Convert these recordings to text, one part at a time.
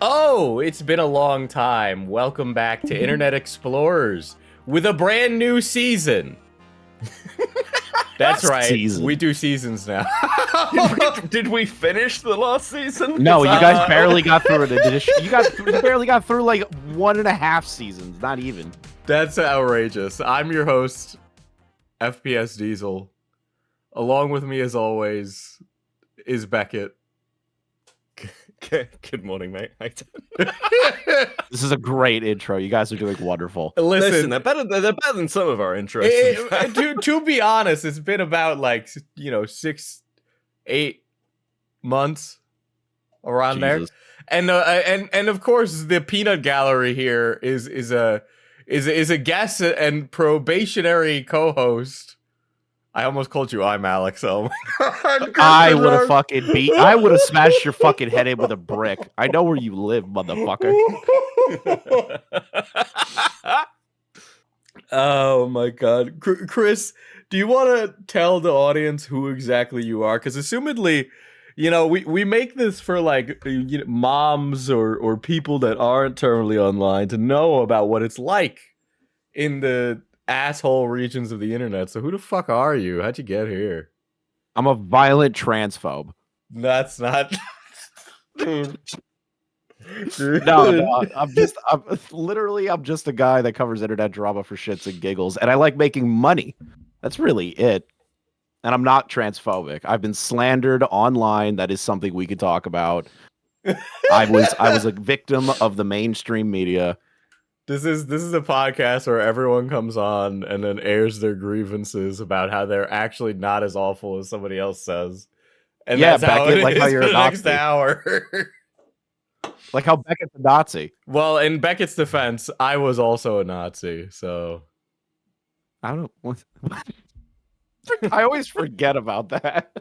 Oh, it's been a long time. Welcome back to Internet Explorers with a brand new season. That's right. Season. We do seasons now. Did we finish the last season? No, you guys barely got through an edition. You barely got through like 1.5 seasons, not even. That's outrageous. I'm your host, FPS Diesel. Along with me, as always, is Beckett. Good morning, mate. This is a great intro. You guys are doing wonderful. Listen, they're better than some of our intros. to be honest, it's been about 6-8 months around Jesus. there, and of course the peanut gallery here is a guest and probationary co-host. I almost called you I'm Alex. Oh my god! I would have I would have smashed your fucking head in with a brick. I know where you live, motherfucker. Oh my god, Chris, do you want to tell the audience who exactly you are? Because assumedly, we make this for moms or people that aren't terminally online to know about what it's like in the asshole regions of the internet. So who the fuck are you? How'd you get here? I'm a violent transphobe. That's not. Dude. No, I'm just a guy that covers internet drama for shits and giggles, and I like making money. That's really it. And I'm not transphobic. I've been slandered online. That is something we could talk about. I was a victim of the mainstream media. This is a podcast where everyone comes on and then airs their grievances about how they're actually not as awful as somebody else says. And yeah, that's how Beckett, it how is you're for a the next Nazi. hour. Like how Beckett's a Nazi. Well, in Beckett's defense, I was also a Nazi, so I don't. What? I always forget about that.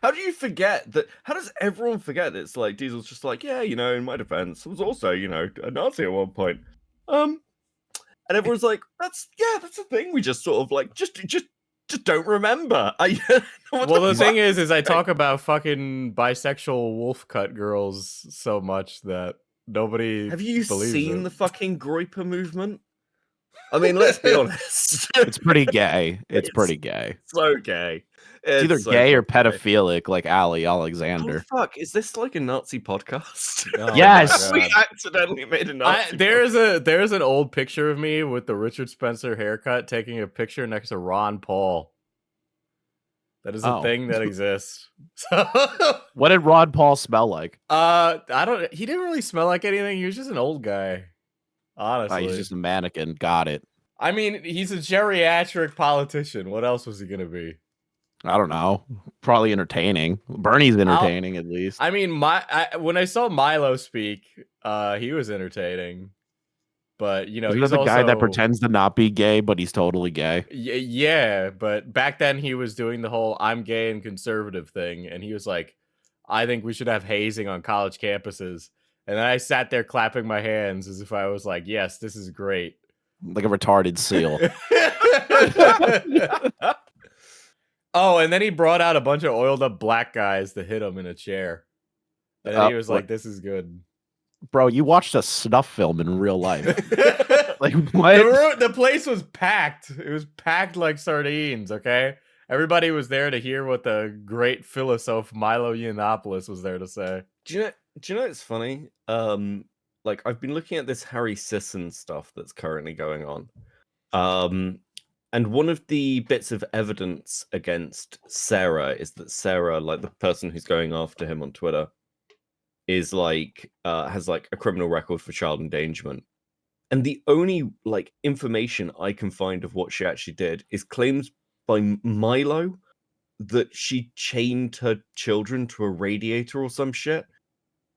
How do you forget that? How does everyone forget that it's like Diesel's just like, yeah, in my defense, I was also, a Nazi at one point. And everyone's like, that's a thing. We just sort of just don't remember. Well, the thing is I talk about fucking bisexual wolf cut girls so much that nobody Have you believes seen it. the fucking Groiper movement? I mean, let's be honest. It's pretty gay. It's pretty gay. So gay. It's either so gay or fucking gay. pedophilic, like Ali Alexander. Oh, fuck, is this like a Nazi podcast? Oh, Yes! my We God. accidentally made a Nazi there's an old picture of me with the Richard Spencer haircut taking a picture next to Ron Paul. That is a thing that exists. What did Ron Paul smell like? He didn't really smell like anything. He was just an old guy. Honestly. He's just a mannequin. Got it. I mean, he's a geriatric politician. What else was he gonna be? I don't know. Probably entertaining. Bernie's entertaining, at least. I mean, when I saw Milo speak, he was entertaining. But he's the guy that pretends to not be gay, but he's totally gay. Yeah, but back then he was doing the whole "I'm gay and conservative" thing, and he was like, "I think we should have hazing on college campuses." And then I sat there clapping my hands as if I was like, "Yes, this is great." Like a retarded seal. Oh, and then he brought out a bunch of oiled up black guys to hit him in a chair. And then he was like, "This is good." Bro, you watched a snuff film in real life. Like, what? The place was packed. It was packed like sardines, okay? Everybody was there to hear what the great philosopher Milo Yiannopoulos was there to say. Do you know it's funny? I've been looking at this Harry Sisson stuff that's currently going on. And one of the bits of evidence against Sarah is that Sarah, like the person who's going after him on Twitter, is has a criminal record for child endangerment. And the only information I can find of what she actually did is claims by Milo that she chained her children to a radiator or some shit.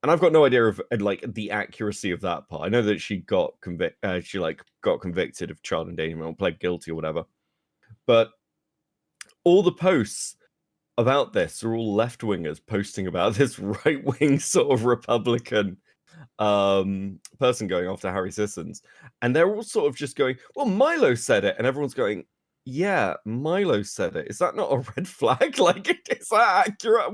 And I've got no idea of the accuracy of that part. I know that she got got convicted of child endangerment or pled guilty or whatever. But all the posts about this are all left-wingers posting about this right-wing sort of Republican person going after Harry Sissons. And they're all sort of just going, well, Milo said it. And everyone's going, Yeah, Milo said it. Is that not a red flag? Like, is that accurate? Are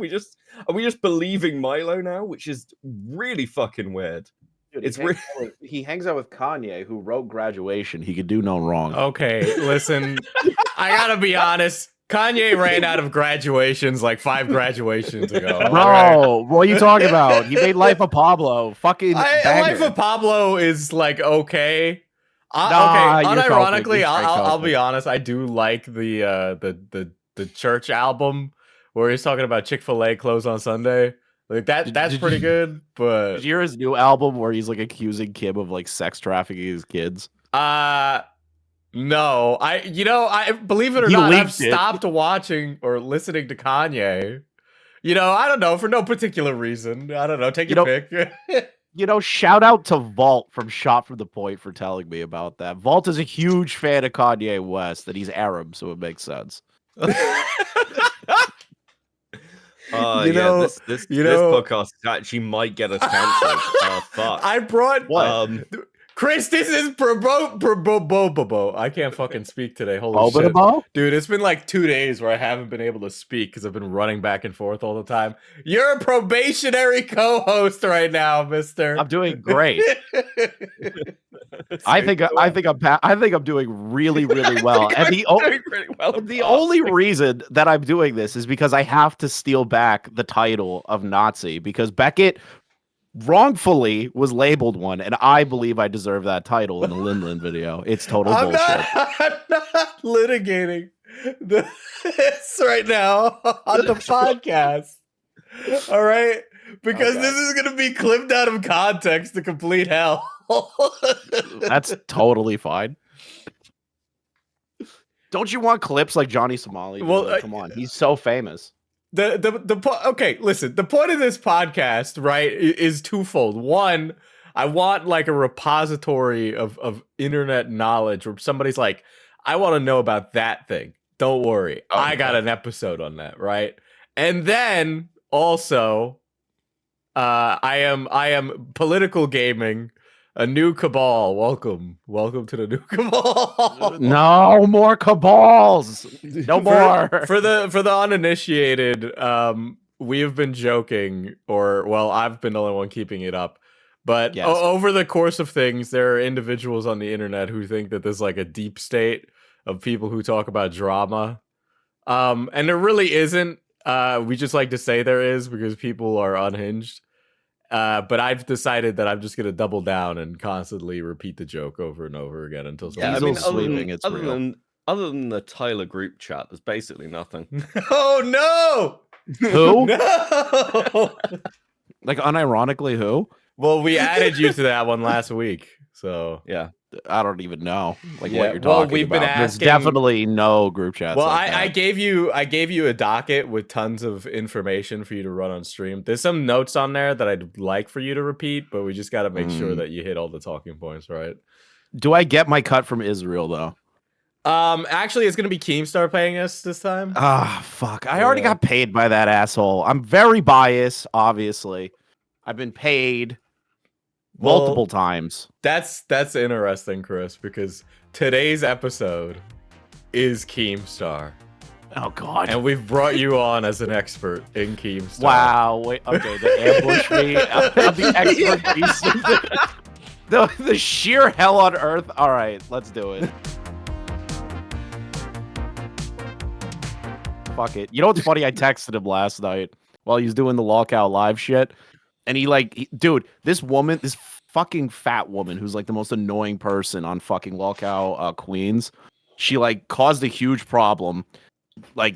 we just believing Milo now? Which is really fucking weird. Dude, It's he hangs out with Kanye, who wrote Graduation. He could do no wrong. Okay, listen, I gotta be honest. Kanye ran out of graduations like 5 graduations ago. Bro, All what are you talking about? He made Life of Pablo. Fucking Life of Pablo is like okay. Nah, okay, you're coping. unironically, You're I'll coping. be honest. I do like the church album where he's talking about Chick-fil-A close on Sunday. Like that's Did pretty you- good. But Did you hear his new album where he's like accusing Kim of like sex trafficking his kids? no, I believe it or He not, I've leaked it. stopped watching or listening to Kanye. I don't know, for no particular reason. I don't know. Take your pick. Shout out to Vault from Shot from the Point for telling me about that. Vault is a huge fan of Kanye West, and he's Arab, so it makes sense. This podcast actually might get us cancelled. Fuck. I brought What? Chris, this is Bobo. I can't fucking speak today. Holy shit. Bobo? Dude, it's been like 2 days where I haven't been able to speak because I've been running back and forth all the time. You're a probationary co-host right now, mister. I'm doing great. I think I'm doing really, really well. And the only reason that I'm doing this is because I have to steal back the title of Nazi, because Beckett wrongfully was labeled one, and I believe I deserve that title in the Lindland video. It's total bullshit. I'm not litigating this right now on the podcast. All right? Because this is going to be clipped out of context to complete hell. That's totally fine. Don't you want clips like Johnny Somali? Well, come on, he's so famous. Okay, listen, the point of this podcast, right, is twofold. One, I want like a repository of internet knowledge where somebody's like, I want to know about that thing. Don't worry. I got an episode on that, right? And then also I am political gaming. A new cabal. Welcome to the new cabal. No more cabals. No more. For the uninitiated, we have been joking, I've been the only one keeping it up. But Yes. Over the course of things, there are individuals on the internet who think that there's like a deep state of people who talk about drama. And there really isn't. We just like to say there is because people are unhinged. But I've decided that I'm just gonna double down and constantly repeat the joke over and over again until Diesel's sleeping. It's real. Other than the Tyler group chat, there's basically nothing. Oh no! Who? No! Like unironically, who? Well, we added you to that one last week, so Yeah. I don't even know what Yeah, you're well, talking we've been about. There's asking- definitely no group chats. well, like I that. gave you a docket with tons of information for you to run on stream. There's some notes on there that I'd like for you to repeat, but we just got to make sure that you hit all the talking points, right? Do I get my cut from Israel though? Actually, it's gonna be Keemstar paying us this time. Ah, fuck! I already got paid by that asshole. I'm very biased, obviously. I've been paid multiple times. That's interesting, Chris, because today's episode is Keemstar. Oh god! And we've brought you on as an expert in Keemstar. Wow! Wait, okay, they ambushed me. I'm the expert beast. The sheer hell on earth. All right, let's do it. Fuck it. You know what's funny? I texted him last night while he was doing the lockout live shit, and dude, this fucking fat woman who's like the most annoying person on fucking lockout Queens. She like caused a huge problem. Like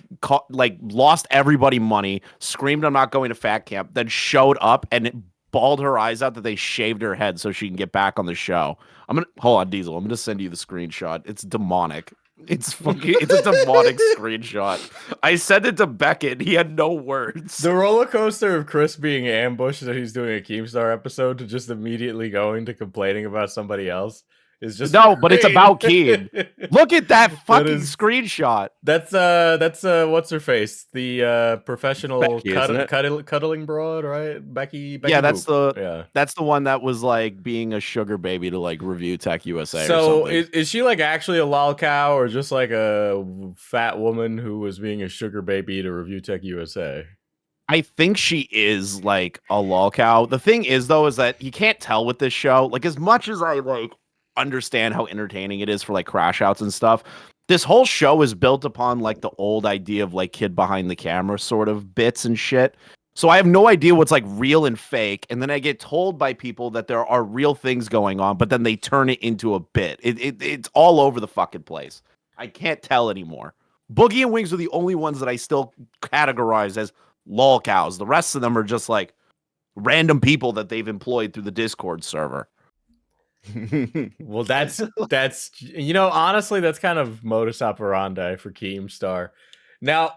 lost everybody money, screamed I'm not going to fat camp, then showed up and bawled her eyes out that they shaved her head so she can get back on the show. Hold on, Diesel. I'm gonna send you the screenshot. It's demonic. It's a demonic screenshot. I sent it to Beckett. He had no words. The roller coaster of Chris being ambushed that he's doing a Keemstar episode to just immediately going to complaining about somebody else is just No, but it's great. about Keem. Look at that fucking is- screenshot. That's what's her face? The professional Becky, isn't it? cuddling broad, right? Becky Yeah, that's Boop. that's the one that was like being a sugar baby to like Review Tech USA or So something. is she like actually a lol cow or just like a fat woman who was being a sugar baby to Review Tech USA? I think she is like a lol cow. The thing is though, is that you can't tell with this show. Like as much as I like understand how entertaining it is for like crash outs and stuff, this whole show is built upon like the old idea of like kid behind the camera sort of bits and shit. So I have no idea what's like real and fake, and then I get told by people that there are real things going on, but then they turn it into a bit. It's all over the fucking place. I can't tell anymore. Boogie and Wings are the only ones that I still categorize as lol cows. The rest of them are just like random people that they've employed through the Discord server. Well, that's honestly, that's kind of modus operandi for Keemstar. Now,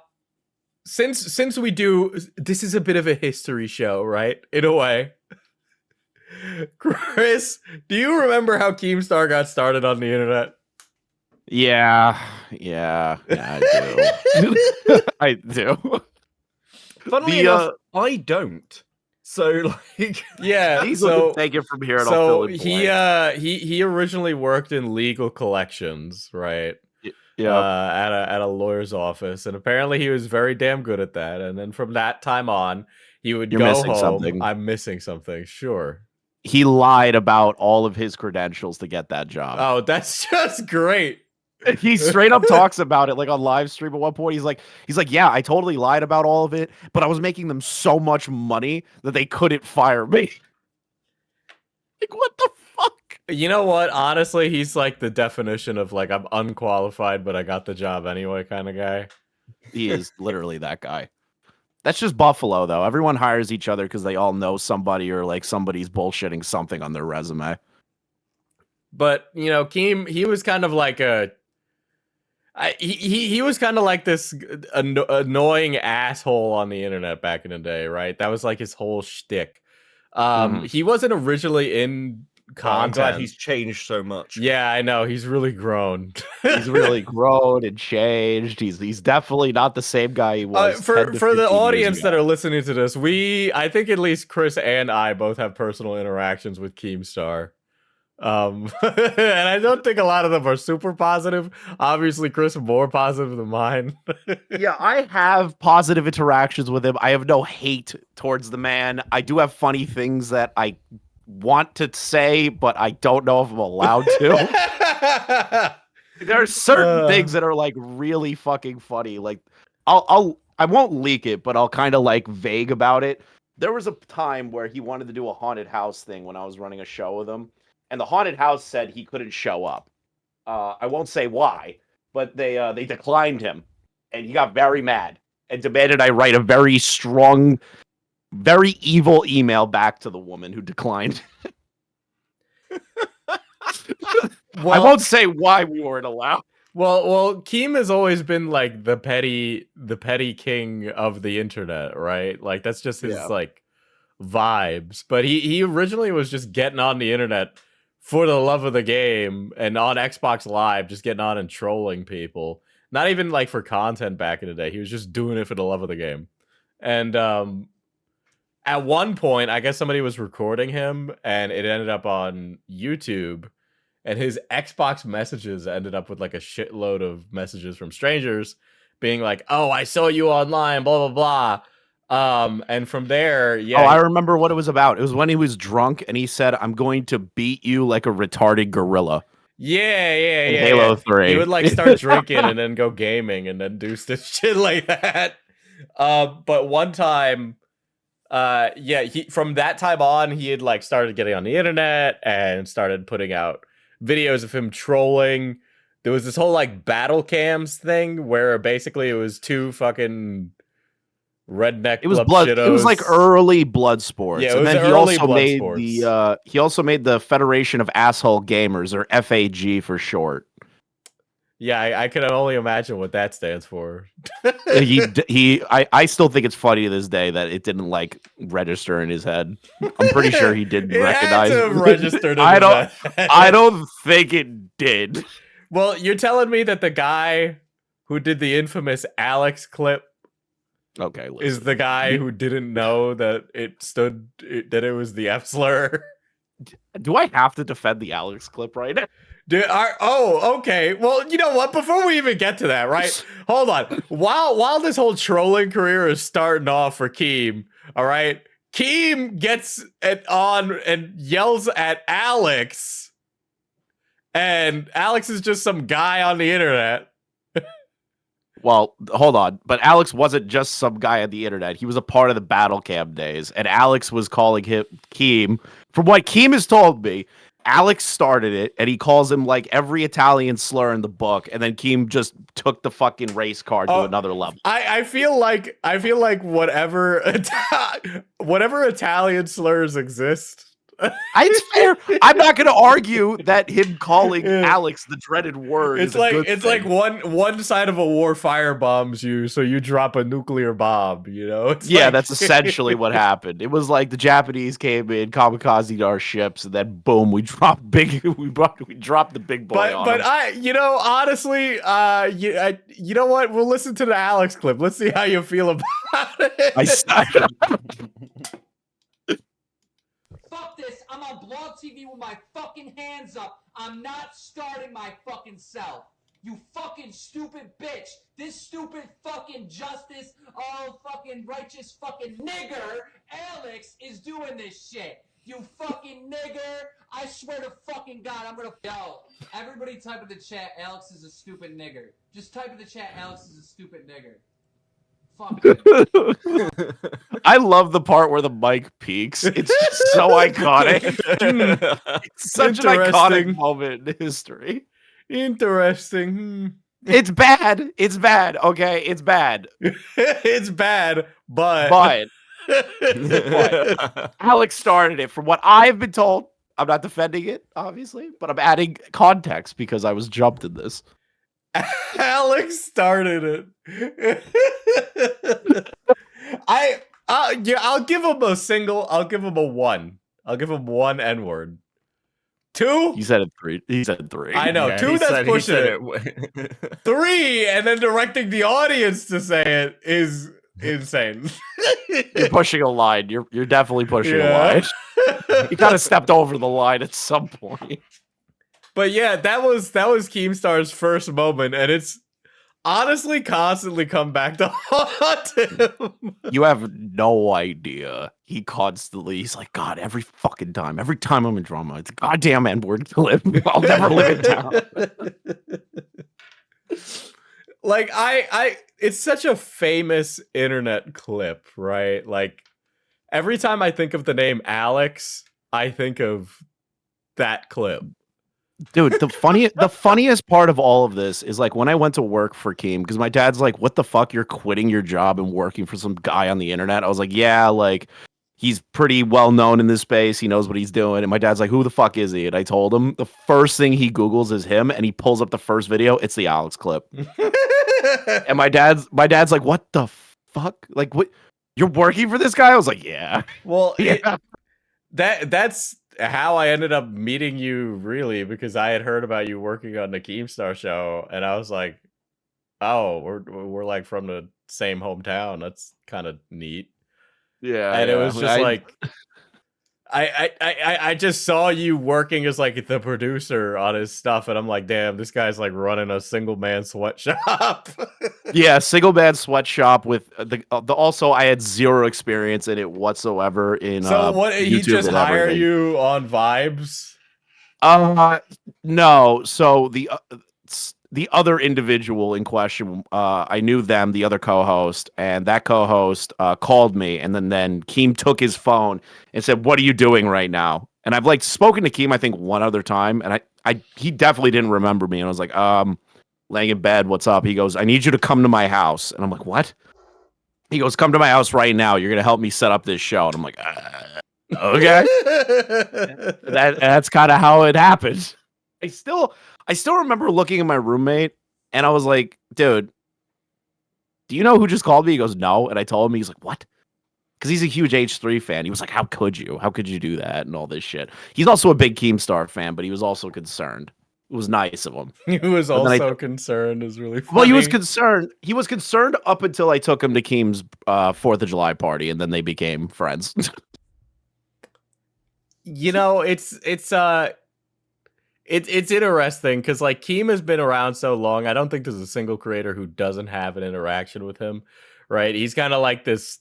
since we do, this is a bit of a history show, right? In a way. Chris, do you remember how Keemstar got started on the internet? Yeah, I do. I do. Funnily enough, I don't. So like, yeah. Please so take it from here. And so I'll fill in he originally worked in legal collections, right? At a lawyer's office, and apparently he was very damn good at that. And then from that time on, he would You're go missing home. something. I'm missing something. Sure. He lied about all of his credentials to get that job. Oh, that's just great. He straight up talks about it like on live stream at one point. He's like, yeah, I totally lied about all of it, but I was making them so much money that they couldn't fire me. Like, what the fuck? You know what? Honestly, he's like the definition of like, I'm unqualified, but I got the job anyway kind of guy. He is literally that guy. That's just Buffalo, though. Everyone hires each other because they all know somebody or like somebody's bullshitting something on their resume. But, Keem, he was kind of like he was kind of like this annoying asshole on the internet back in the day, right? That was like his whole shtick. He wasn't originally in content. I'm glad he's changed so much. Yeah, I know. He's really grown. He's really grown and changed. He's definitely not the same guy he was. For the audience that are listening to this, I think at least Chris and I both have personal interactions with Keemstar. And I don't think a lot of them are super positive. Obviously, Chris more positive than mine. Yeah, I have positive interactions with him. I have no hate towards the man. I do have funny things that I want to say, but I don't know if I'm allowed to. There are certain things that are like really fucking funny. Like I won't leak it, but I'll kind of like vague about it. There was a time where he wanted to do a haunted house thing when I was running a show with him. And the haunted house said he couldn't show up. I won't say why, but they declined him, and he got very mad and demanded I write a very strong, very evil email back to the woman who declined. Well, I won't say why we weren't allowed. Well, Keem has always been like the petty king of the internet, right? Like that's just his like vibes. But he originally was just getting on the internet for the love of the game and on Xbox Live, just getting on and trolling people. Not even like for content back in the day. He was just doing it for the love of the game. And at one point, I guess somebody was recording him and it ended up on YouTube. And his Xbox messages ended up with like a shitload of messages from strangers being like, "Oh, I saw you online, blah, blah, blah." And from there, Oh, I remember what it was about. It was when he was drunk and he said, "I'm going to beat you like a retarded gorilla." Yeah. Halo 3. He would like start drinking and then go gaming and then do stuff shit like that. But one time, he from that time on, he had like started getting on the internet and started putting out videos of him trolling. There was this whole like battle cams thing where basically it was two fucking redneck. It was blood. It was like early blood sports. Yeah, and then he also made the Federation of Asshole Gamers, or FAG for short. Yeah, I can only imagine what that stands for. I still think it's funny to this day that it didn't like register in his head. I'm pretty sure he didn't It had to recognize have it. registered in I his don't head. I don't think it did. Well, you're telling me that the guy who did the infamous Alex clip Okay, is listen. the guy who didn't know that that it was the F slur? Do I have to defend the Alex clip right now? Okay. Well, you know what? Before we even get to that, right? Hold on. While this whole trolling career is starting off for Keem, all right? Keem gets it on and yells at Alex, and Alex is just some guy on the internet. Well, hold on. But Alex wasn't just some guy on the internet. He was a part of the battle cam days. And Alex was calling him Keem. From what Keem has told me, Alex started it and he calls him like every Italian slur in the book. And then Keem just took the fucking race card to another level. I feel like whatever whatever Italian slurs exist. It's fair. I'm not going to argue that him calling Alex the dreaded word It's is a good thing. like one side of a war firebombs you, so you drop a nuclear bomb. You know? It's Yeah, like... that's essentially what happened. It was like the Japanese came in, kamikazed our ships, and then boom, we dropped the big boy on But them. honestly, you know what? We'll listen to the Alex clip. Let's see how you feel about it. Fuck this. I'm on Blog TV with my fucking hands up. I'm not starting my fucking self. You fucking stupid bitch. This stupid fucking justice, fucking righteous fucking nigger, Alex, is doing this shit. You fucking nigger. I swear to fucking God, I'm gonna... Yo, everybody type in the chat, Alex is a stupid nigger. Just type in the chat, Alex is a stupid nigger. Fuck it. I love the part where the mic peaks. It's just so iconic. It's such an iconic moment in history. Interesting. It's bad. It's bad. Okay, it's bad. It's bad, but Alex started it. From what I've been told, I'm not defending it, obviously, but I'm adding context because I was jumped in this. Alex started it. I'll give him a single. I'll give him a 1. I'll give him 1 N-word. 2? He said it 3. He said 3. I know. Yeah, 2, that's pushing it. 3, and then directing the audience to say it is insane. You're pushing a line. You're definitely pushing a line. You kind of stepped over the line at some point. But yeah, that was Keemstar's first moment, and it's honestly constantly come back to haunt him. You have no idea. He's like, God, every time I'm in drama, it's a goddamn N-word clip. I'll never live it down. Like it's such a famous internet clip, right? Like every time I think of the name Alex, I think of that clip. Dude, the funniest part of all of this is like when I went to work for Keem, because my dad's like, what the fuck, you're quitting your job and working for some guy on the internet? I was like, yeah, like he's pretty well known in this space, he knows what he's doing. And my dad's like, who the fuck is he? And I told him the first thing he Googles is him, and he pulls up the first video, it's the Alex clip. And my dad's like, what the fuck? Like, what, you're working for this guy? I was like, yeah. Well, yeah. That's how I ended up meeting you, really, because I had heard about you working on the Keemstar show, and I was like, oh, we're like from the same hometown. That's kind of neat. Yeah. And it was just like I just saw you working as like the producer on his stuff, and I'm like, damn, this guy's like running a single man sweatshop. Yeah, single man sweatshop with the also I had zero experience in it whatsoever in so what he YouTube just and hire everything. you on Vibes? No, so the other individual in question, I knew them, the other co-host, and that co-host called me, and then Keem took his phone and said, "What are you doing right now?" And I've like spoken to Keem, I think, one other time, and he definitely didn't remember me, and I was like, laying in bed, what's up? He goes, "I need you to come to my house," and I'm like, "What?" He goes, "Come to my house right now. You're gonna help me set up this show," and I'm like, okay. That's kind of how it happened. I still remember looking at my roommate And I was like, dude, do you know who just called me? He goes, no. And I told him, he's like, what? Because he's a huge H3 fan. He was like, how could you? How could you do that? And all this shit. He's also a big Keemstar fan, but he was also concerned. It was nice of him. He was But then also concerned is really funny. Well, he was concerned. He was concerned up until I took him to Keem's 4th of July party, and then they became friends. You know, it's interesting because like Keem has been around so long. I don't think there's a single creator who doesn't have an interaction with him, right? He's kind of like this.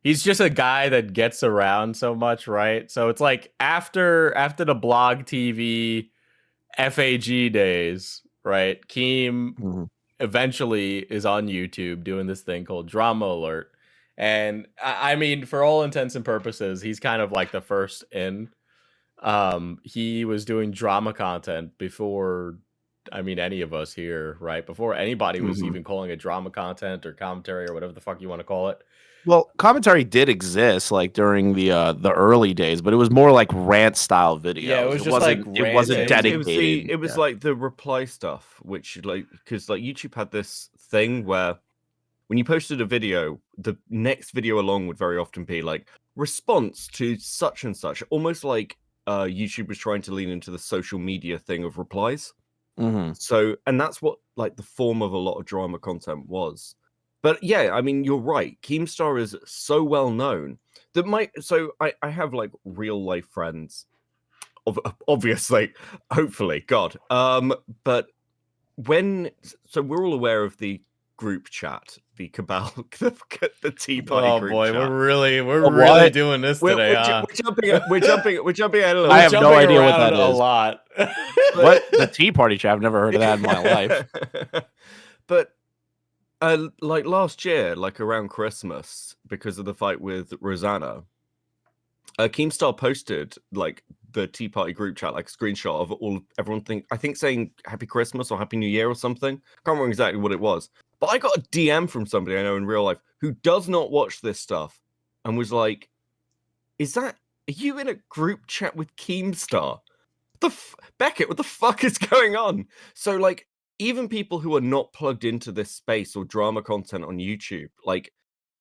He's just a guy that gets around so much, right? So it's like after the blog TV FAG days, right? Keem eventually is on YouTube doing this thing called Drama Alert. And I mean, for all intents and purposes, he's kind of like the first in. He was doing drama content before, I mean, any of us here, right? Before anybody was even calling it drama content or commentary or whatever the fuck you want to call it. Well, commentary did exist like during the early days, but it was more like rant style videos. Yeah, it was just wasn't, like it wasn't ranting. dedicated. It was like the reply stuff, which like because like YouTube had this thing where when you posted a video, the next video along would very often be like response to such and such, almost like YouTube was trying to lean into the social media thing of replies. So, and that's what like the form of a lot of drama content was. But yeah, I mean, you're right. Keemstar is so well known that I have like real life friends, obviously, hopefully, God. But so we're all aware of the group chat, the cabal, the Tea Party group chat. We're really doing this today. We're jumping ahead a little. I have no idea what that is. A lot. What the Tea Party chat? I've never heard of that in my life. But like last year, like around Christmas, because of the fight with Rosanna, Keemstar posted like the Tea Party group chat, like a screenshot of everyone saying Happy Christmas or Happy New Year or something. Can't remember exactly what it was. But I got a DM from somebody I know in real life who does not watch this stuff and was like, are you in a group chat with Keemstar? Beckett, what the fuck is going on? So like, even people who are not plugged into this space or drama content on YouTube, like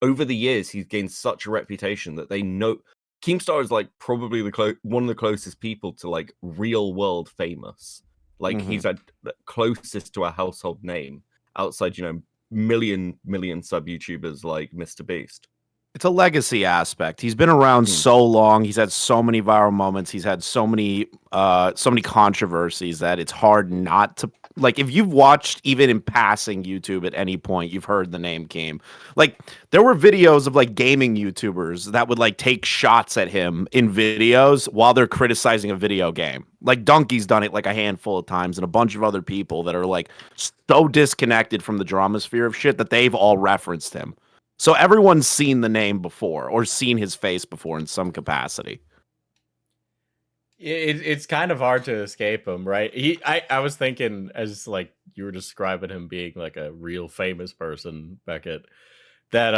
over the years, he's gained such a reputation that they know Keemstar is like probably one of the closest people to like real world famous. Like he's the closest to a household name outside, million sub YouTubers like Mr. Beast. It's a legacy aspect. He's been around so long. He's had so many viral moments. He's had so many controversies that it's hard not to like. If you've watched even in passing YouTube at any point, you've heard the name Keem. Like there were videos of like gaming YouTubers that would like take shots at him in videos while they're criticizing a video game. Like Donkey's done it like a handful of times, and a bunch of other people that are like so disconnected from the drama sphere of shit that they've all referenced him. So everyone's seen the name before or seen his face before in some capacity. It's kind of hard to escape him, right? I was thinking as like you were describing him being like a real famous person, Beckett, that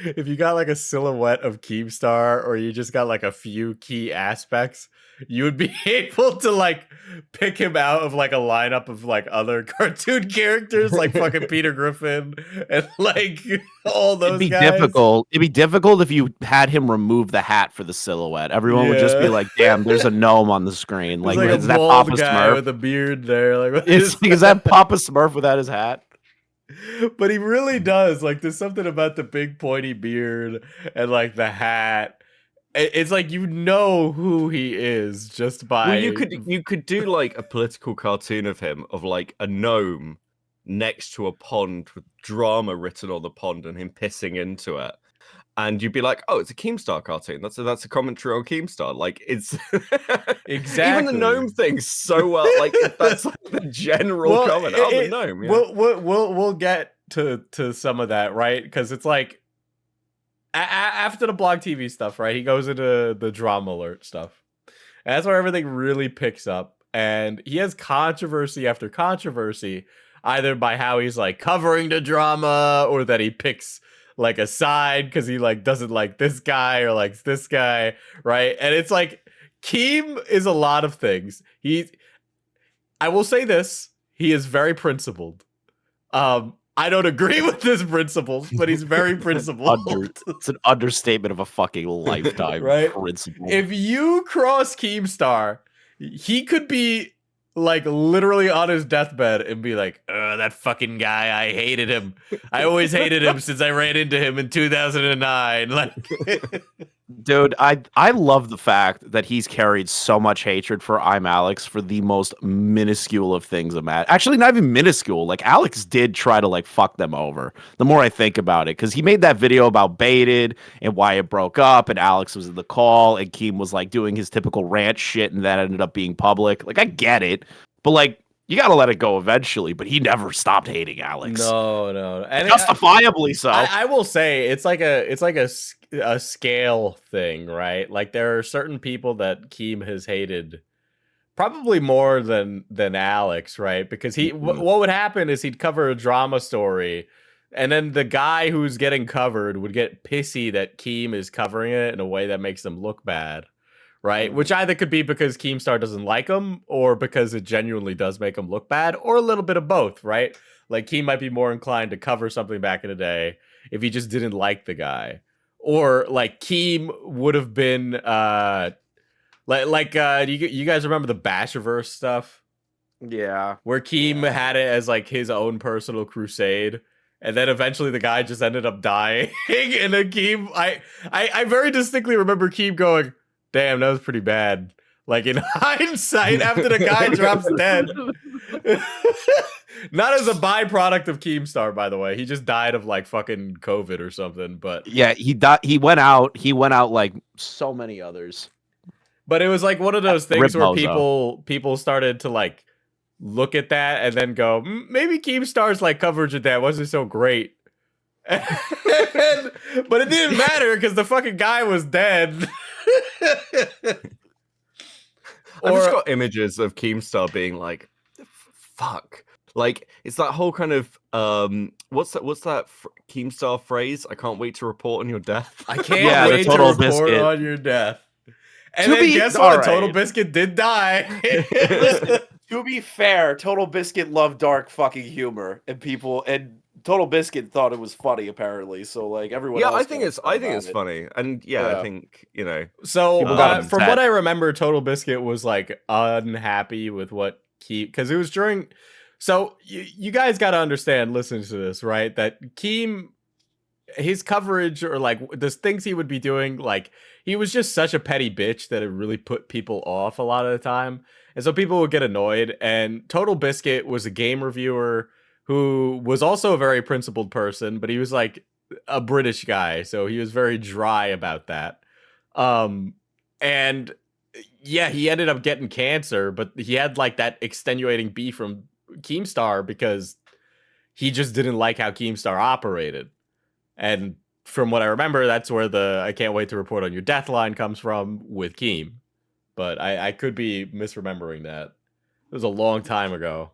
if you got like a silhouette of Keemstar or you just got like a few key aspects, you would be able to like pick him out of like a lineup of like other cartoon characters like fucking Peter Griffin and like all those guys. It'd be difficult if you had him remove the hat for the silhouette. Everyone would just be like, damn, there's a gnome on the screen. Like is that Papa Smurf with a beard there? Like is that Papa Smurf without his hat? But he really does. Like, there's something about the big pointy beard and like the hat. It's like you know who he is just by. Well, you could do like a political cartoon of him of like a gnome next to a pond with drama written on the pond and him pissing into it, and you'd be like, oh, it's a Keemstar cartoon. That's a commentary on Keemstar. Like it's exactly even the gnome thing's so well. Like that's like the general comment. The gnome. Yeah. We'll get to some of that, right? Because it's like after the blog TV stuff, right? He goes into the drama alert stuff. And that's where everything really picks up, and he has controversy after controversy, either by how he's like covering the drama or that he picks like a side because he like doesn't like this guy or likes this guy, right? And it's like Keem is a lot of things. I will say this, he is very principled. I don't agree with his principles, but he's very principled. It's an understatement of a fucking lifetime. Right? Principle. If you cross Keemstar, he could be like literally on his deathbed and be like, that fucking guy, I hated him. I always hated him since I ran into him in 2009. Like, Dude, I love the fact that he's carried so much hatred for I'm Alex for the most minuscule of things. Actually, not even minuscule. Like, Alex did try to like fuck them over. The more I think about it, because he made that video about Baited and why it broke up, and Alex was in the call, and Keem was like doing his typical rant shit, and that ended up being public. Like, I get it, but like, you gotta let it go eventually. But he never stopped hating Alex. no, and Justifiably so. I will say it's like a scale thing, right? Like there are certain people that Keem has hated probably more than Alex, right? Because what would happen is he'd cover a drama story, and then the guy who's getting covered would get pissy that Keem is covering it in a way that makes them look bad, right? Which either could be because Keemstar doesn't like him, or because it genuinely does make him look bad, or a little bit of both, right? Like Keem might be more inclined to cover something back in the day if he just didn't like the guy, or like Keem would have been do you guys remember the Bashiverse stuff Yeah. where Keem had it as like his own personal crusade, and then eventually the guy just ended up dying, and then Keem, I very distinctly remember Keem going, "Damn, that was pretty bad." Like in hindsight, after the guy drops dead. Not as a byproduct of Keemstar, by the way. He just died of like fucking COVID or something. But Yeah, he died. He went out like so many others. But it was like one of those things where Bozo. people started to like look at that and then go, maybe Keemstar's like coverage of that wasn't so great. But it didn't matter because the fucking guy was dead. I've just got images of Keemstar being like, "Fuck!" Like it's that whole kind of what's that Keemstar phrase? I can't wait to report on your death. I can't wait to report Biscuit. on your death. And then guess what? Right. Total Biscuit did die. Listen, to be fair, Total Biscuit loved dark fucking humor, and Total Biscuit thought it was funny apparently. So like everyone else I think it's funny, and I think So from what I remember, Total Biscuit was like unhappy with what Keem, because it was during. So you guys got to understand, listening to this, right? That Keem, his coverage or like the things he would be doing, like he was just such a petty bitch that it really put people off a lot of the time, and so people would get annoyed. And Total Biscuit was a game reviewer who was also a very principled person, but he was like a British guy, so he was very dry about that. And yeah, he ended up getting cancer, but he had like that extenuating beef from Keemstar because he just didn't like how Keemstar operated. And from what I remember, that's where the "I can't wait to report on your death" line comes from with Keem. But I could be misremembering that. It was a long time ago.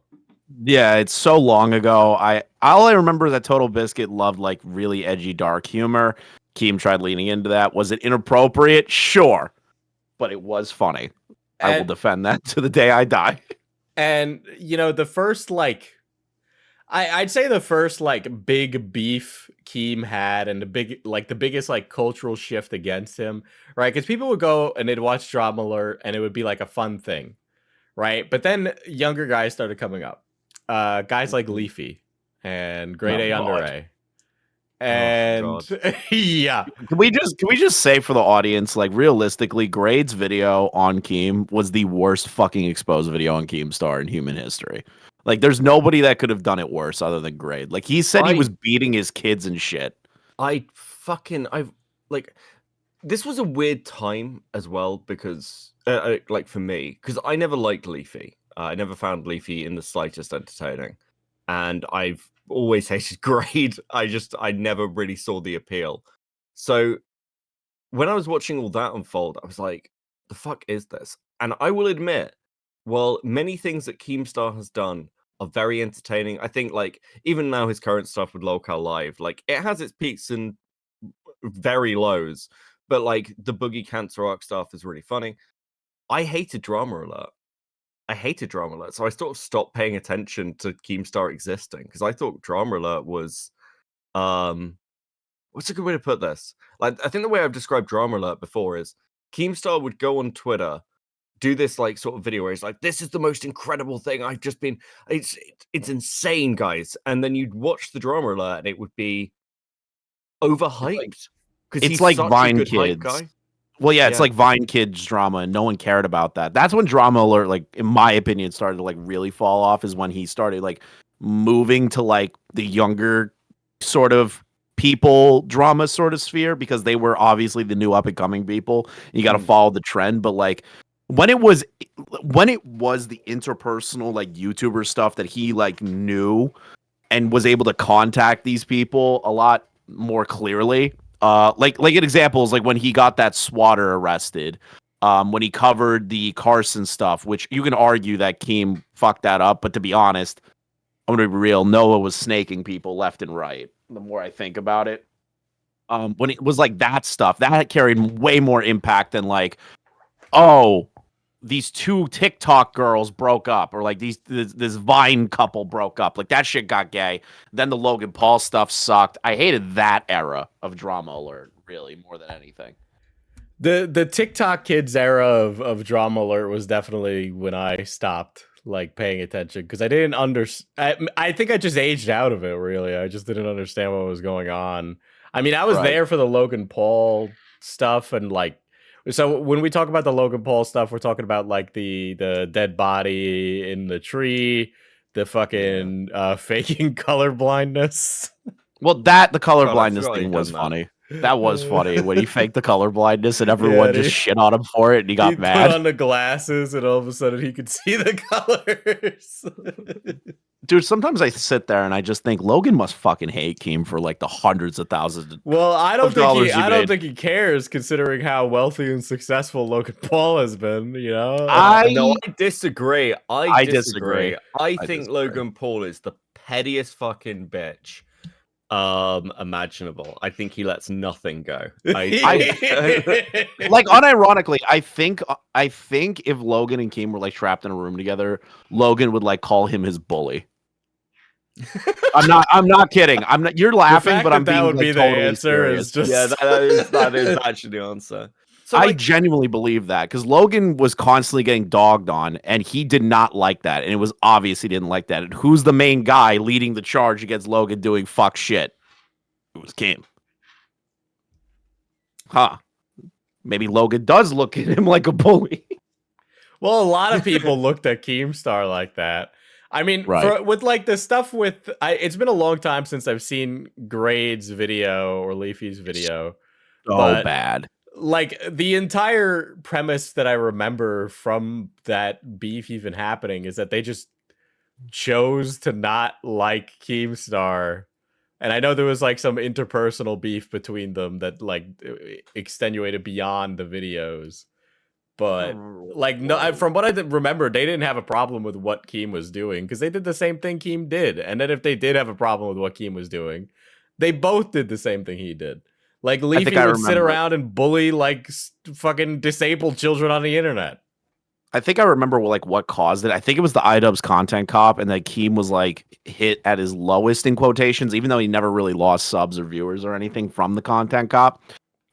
Yeah, it's so long ago. All I remember that Total Biscuit loved like really edgy, dark humor. Keem tried leaning into that. Was it inappropriate? Sure, but it was funny. I will defend that to the day I die. And the first like, I'd say the first like big beef Keem had, and the biggest like cultural shift against him, right? Because people would go and they'd watch Drama Alert, and it would be like a fun thing, right? But then younger guys started coming up. Guys like Leafy and Grade A Under A. And yeah. Can we just say for the audience, like realistically, Grade's video on Keem was the worst fucking exposed video on Keemstar in human history. Like there's nobody that could have done it worse other than Grade. Like he said he was beating his kids and shit. This was a weird time as well because like for me, because I never liked Leafy. I never found Leafy in the slightest entertaining. And I've always hated Grade. I never really saw the appeal. So when I was watching all that unfold, I was like, the fuck is this? And I will admit, while many things that Keemstar has done are very entertaining, I think like even now his current stuff with Local Live, like it has its peaks and very lows, but like the Boogie Cancer arc stuff is really funny. I hated Drama Alert. I hated Drama Alert, so I sort of stopped paying attention to Keemstar existing because I thought Drama Alert was what's a good way to put this? Like, I think the way I've described Drama Alert before is Keemstar would go on Twitter, do this like sort of video where he's like, "This is the most incredible thing I've just been. It's insane, guys." And then you'd watch the Drama Alert, and it would be overhyped because he's like such Vine a good hype Kids. guy. Well, yeah, it's Yeah. like Vine Kids drama, and no one cared about that. That's when Drama Alert, like in my opinion, started to like really fall off. Is when he started like moving to like the younger sort of people drama sort of sphere because they were obviously the new up and coming people. You got to follow the trend, but like when it was the interpersonal like YouTuber stuff that he like knew and was able to contact these people a lot more clearly. Like an example is like when he got that swatter arrested, when he covered the Carson stuff, which you can argue that Keem fucked that up, but to be honest, I'm gonna be real, Noah was snaking people left and right. The more I think about it, when it was like that stuff, that carried way more impact than like, oh, these two TikTok girls broke up, or like this Vine couple broke up. Like that shit got gay. Then the Logan Paul stuff sucked. I hated that era of Drama Alert, really, more than anything. The TikTok kids era of Drama Alert was definitely when I stopped like paying attention because I didn't understand. I think I just aged out of it. Really, I just didn't understand what was going on. I mean, I was there for the Logan Paul stuff and like. So when we talk about the Logan Paul stuff, we're talking about like the dead body in the tree, the fucking faking color blindness. Well, the color God, I blindness forgot thing he'd was done that. funny. That was funny when he faked the color blindness and everyone just shit on him for it and he got He mad. put on the glasses and all of a sudden he could see the colors. Dude, sometimes I sit there and I just think Logan must fucking hate Keem for like the hundreds of thousands. Well, I don't dollars think he I don't made. think he cares considering how wealthy and successful Logan Paul has been, you know? No, I disagree. I disagree. I think Logan Paul is the pettiest fucking bitch imaginable. I think he lets nothing go. Like unironically, I think if Logan and Keem were like trapped in a room together, Logan would like call him his bully. I'm not kidding. You're laughing, but I'm being would like, be totally the answer serious. is just Yeah, that is actually the answer. So I genuinely believe that because Logan was constantly getting dogged on, and he did not like that, and it was obvious he didn't like that. And who's the main guy leading the charge against Logan doing fuck shit? It was Keem. Huh? Maybe Logan does look at him like a bully. Well, a lot of people looked at Keemstar like that. I mean, with like the stuff with, it's been a long time since I've seen Grade's video or Leafy's video. So bad. Like the entire premise that I remember from that beef even happening is that they just chose to not like Keemstar. And I know there was like some interpersonal beef between them that like extenuated beyond the videos. But like no, from what I remember, they didn't have a problem with what Keem was doing because they did the same thing Keem did. And then if they did have a problem with what Keem was doing, they both did the same thing he did. Like Leafy would sit around and bully like fucking disabled children on the internet. I think I remember like what caused it. I think it was the iDubbbz content cop, and that Keem was like hit at his lowest in quotations, even though he never really lost subs or viewers or anything from the content cop.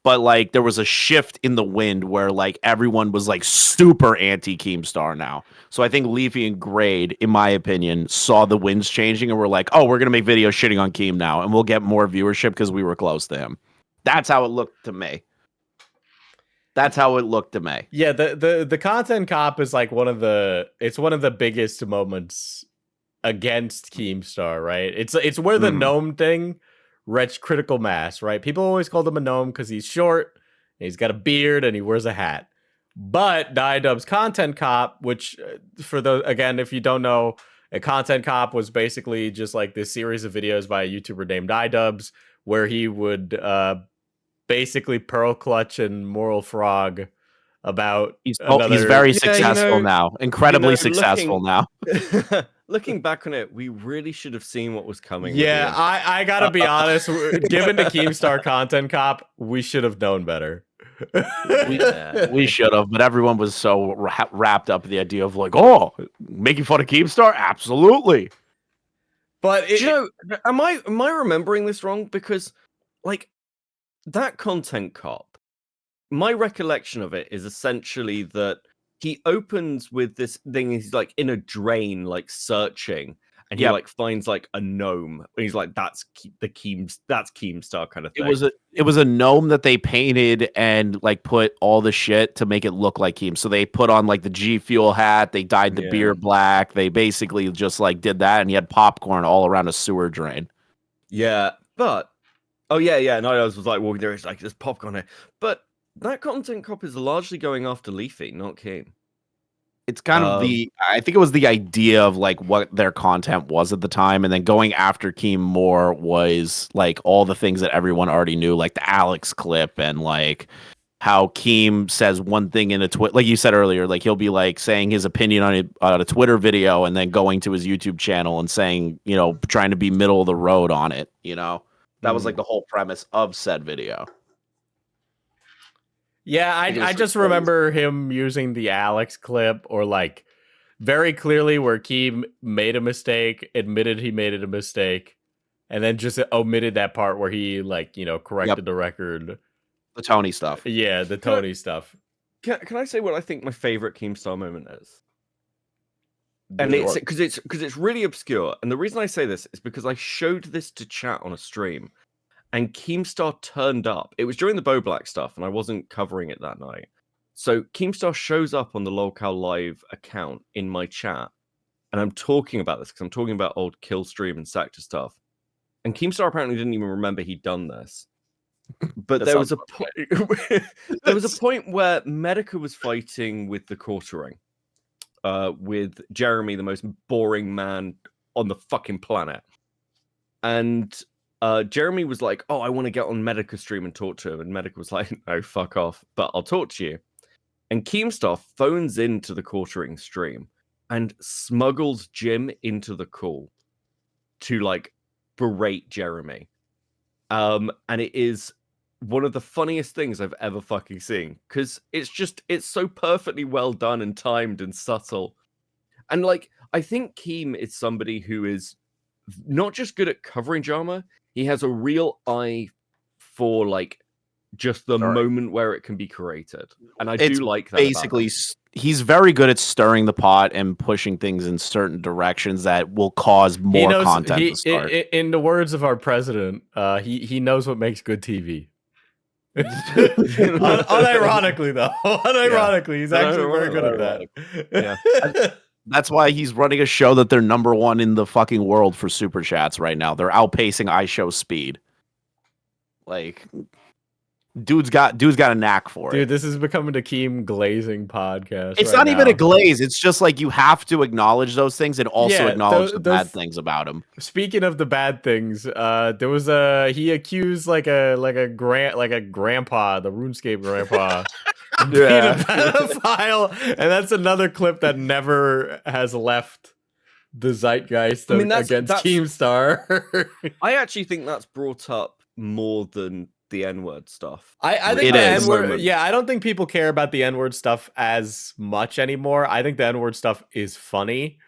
But like there was a shift in the wind where like everyone was like super anti Keemstar now. So I think Leafy and Grade, in my opinion, saw the winds changing and were like, oh, we're gonna make videos shitting on Keem now, and we'll get more viewership because we were close to him. That's how it looked to me. Yeah, the content cop is like one of the biggest moments against Keemstar, right? It's where the gnome thing reached critical mass, right? People always called him a gnome because he's short, and he's got a beard, and he wears a hat. But the iDubbbz content cop, which for again, if you don't know, a content cop was basically just like this series of videos by a YouTuber named iDubbbz, where he would basically pearl clutch and moral frog about he's very successful now, incredibly successful now. Looking back on it, we really should have seen what was coming. Yeah, I gotta be honest. Given the Keemstar content cop, we should have known better. We should have, but everyone was so wrapped up in the idea of like, oh, making fun of Keemstar? Absolutely. But Do you know, am I remembering this wrong? Because like that content cop, my recollection of it is essentially that he opens with this thing. He's like in a drain, like searching, and he Yep. like finds like a gnome. And he's like, "That's that's Keemstar kind of It thing." was a gnome that they painted and like put all the shit to make it look like Keem. So they put on like the G Fuel hat, they dyed the Yeah. beard black. They basically just like did that, and he had popcorn all around a sewer drain. Yeah, but oh yeah. And I was like walking there. It's like there's popcorn here, but that content cop is largely going after Leafy, not Keem. It's kind of I think it was the idea of like what their content was at the time, and then going after Keem more was like all the things that everyone already knew, like the Alex clip and like how Keem says one thing in a tweet, like you said earlier, like he'll be like saying his opinion on a Twitter video and then going to his YouTube channel and saying, you know, trying to be middle of the road on it. You know, that was like the whole premise of said video. yeah, I just remember him using the Alex clip, or like very clearly where Keem made a mistake, admitted he made a mistake, and then just omitted that part where he like, you know, corrected the record. The Tony stuff. Yeah, the Can I- Tony stuff. Can I say what I think my favorite Keemstar moment is? And it's because it's really obscure. And the reason I say this is because I showed this to chat on a stream, and Keemstar turned up. It was during the Bo Black stuff, and I wasn't covering it that night. So Keemstar shows up on the Lolcow Live account in my chat, and I'm talking about this because I'm talking about old Killstream and Sector stuff. And Keemstar apparently didn't even remember he'd done this. But there was a there was a point where Medica was fighting with the Quartering, with Jeremy, the most boring man on the fucking planet, and Jeremy was like, "Oh, I want to get on Medica's stream and talk to him," and Medica was like, "No, fuck off, but I'll talk to you." And Keemstar phones into the Quartering stream and smuggles Jim into the call to like berate Jeremy. And it is one of the funniest things I've ever fucking seen, because it's so perfectly well done and timed and subtle. And like, I think Keem is somebody who is not just good at covering drama, he has a real eye for like just the moment where it can be created. And I do like that. Basically, he's very good at stirring the pot and pushing things in certain directions that will cause more content to start. In the words of our president, he knows what makes good TV. Unironically, though. Unironically, he's actually very good at that. Yeah. That's why he's running a show that they're number one in the fucking world for super chats right now. They're outpacing iShow speed. Like, dude's got a knack for it. Dude, this is becoming a Keem glazing podcast. It's not even a glaze. It's just like you have to acknowledge those things and also acknowledge the bad things about him. Speaking of the bad things, there was he accused like a grandpa, the RuneScape grandpa, of being a pedophile, and that's another clip that never has left the zeitgeist against Keemstar. I actually think that's brought up more than the N-word stuff. I think the N-word, I don't think people care about the N-word stuff as much anymore. I think the N-word stuff is funny,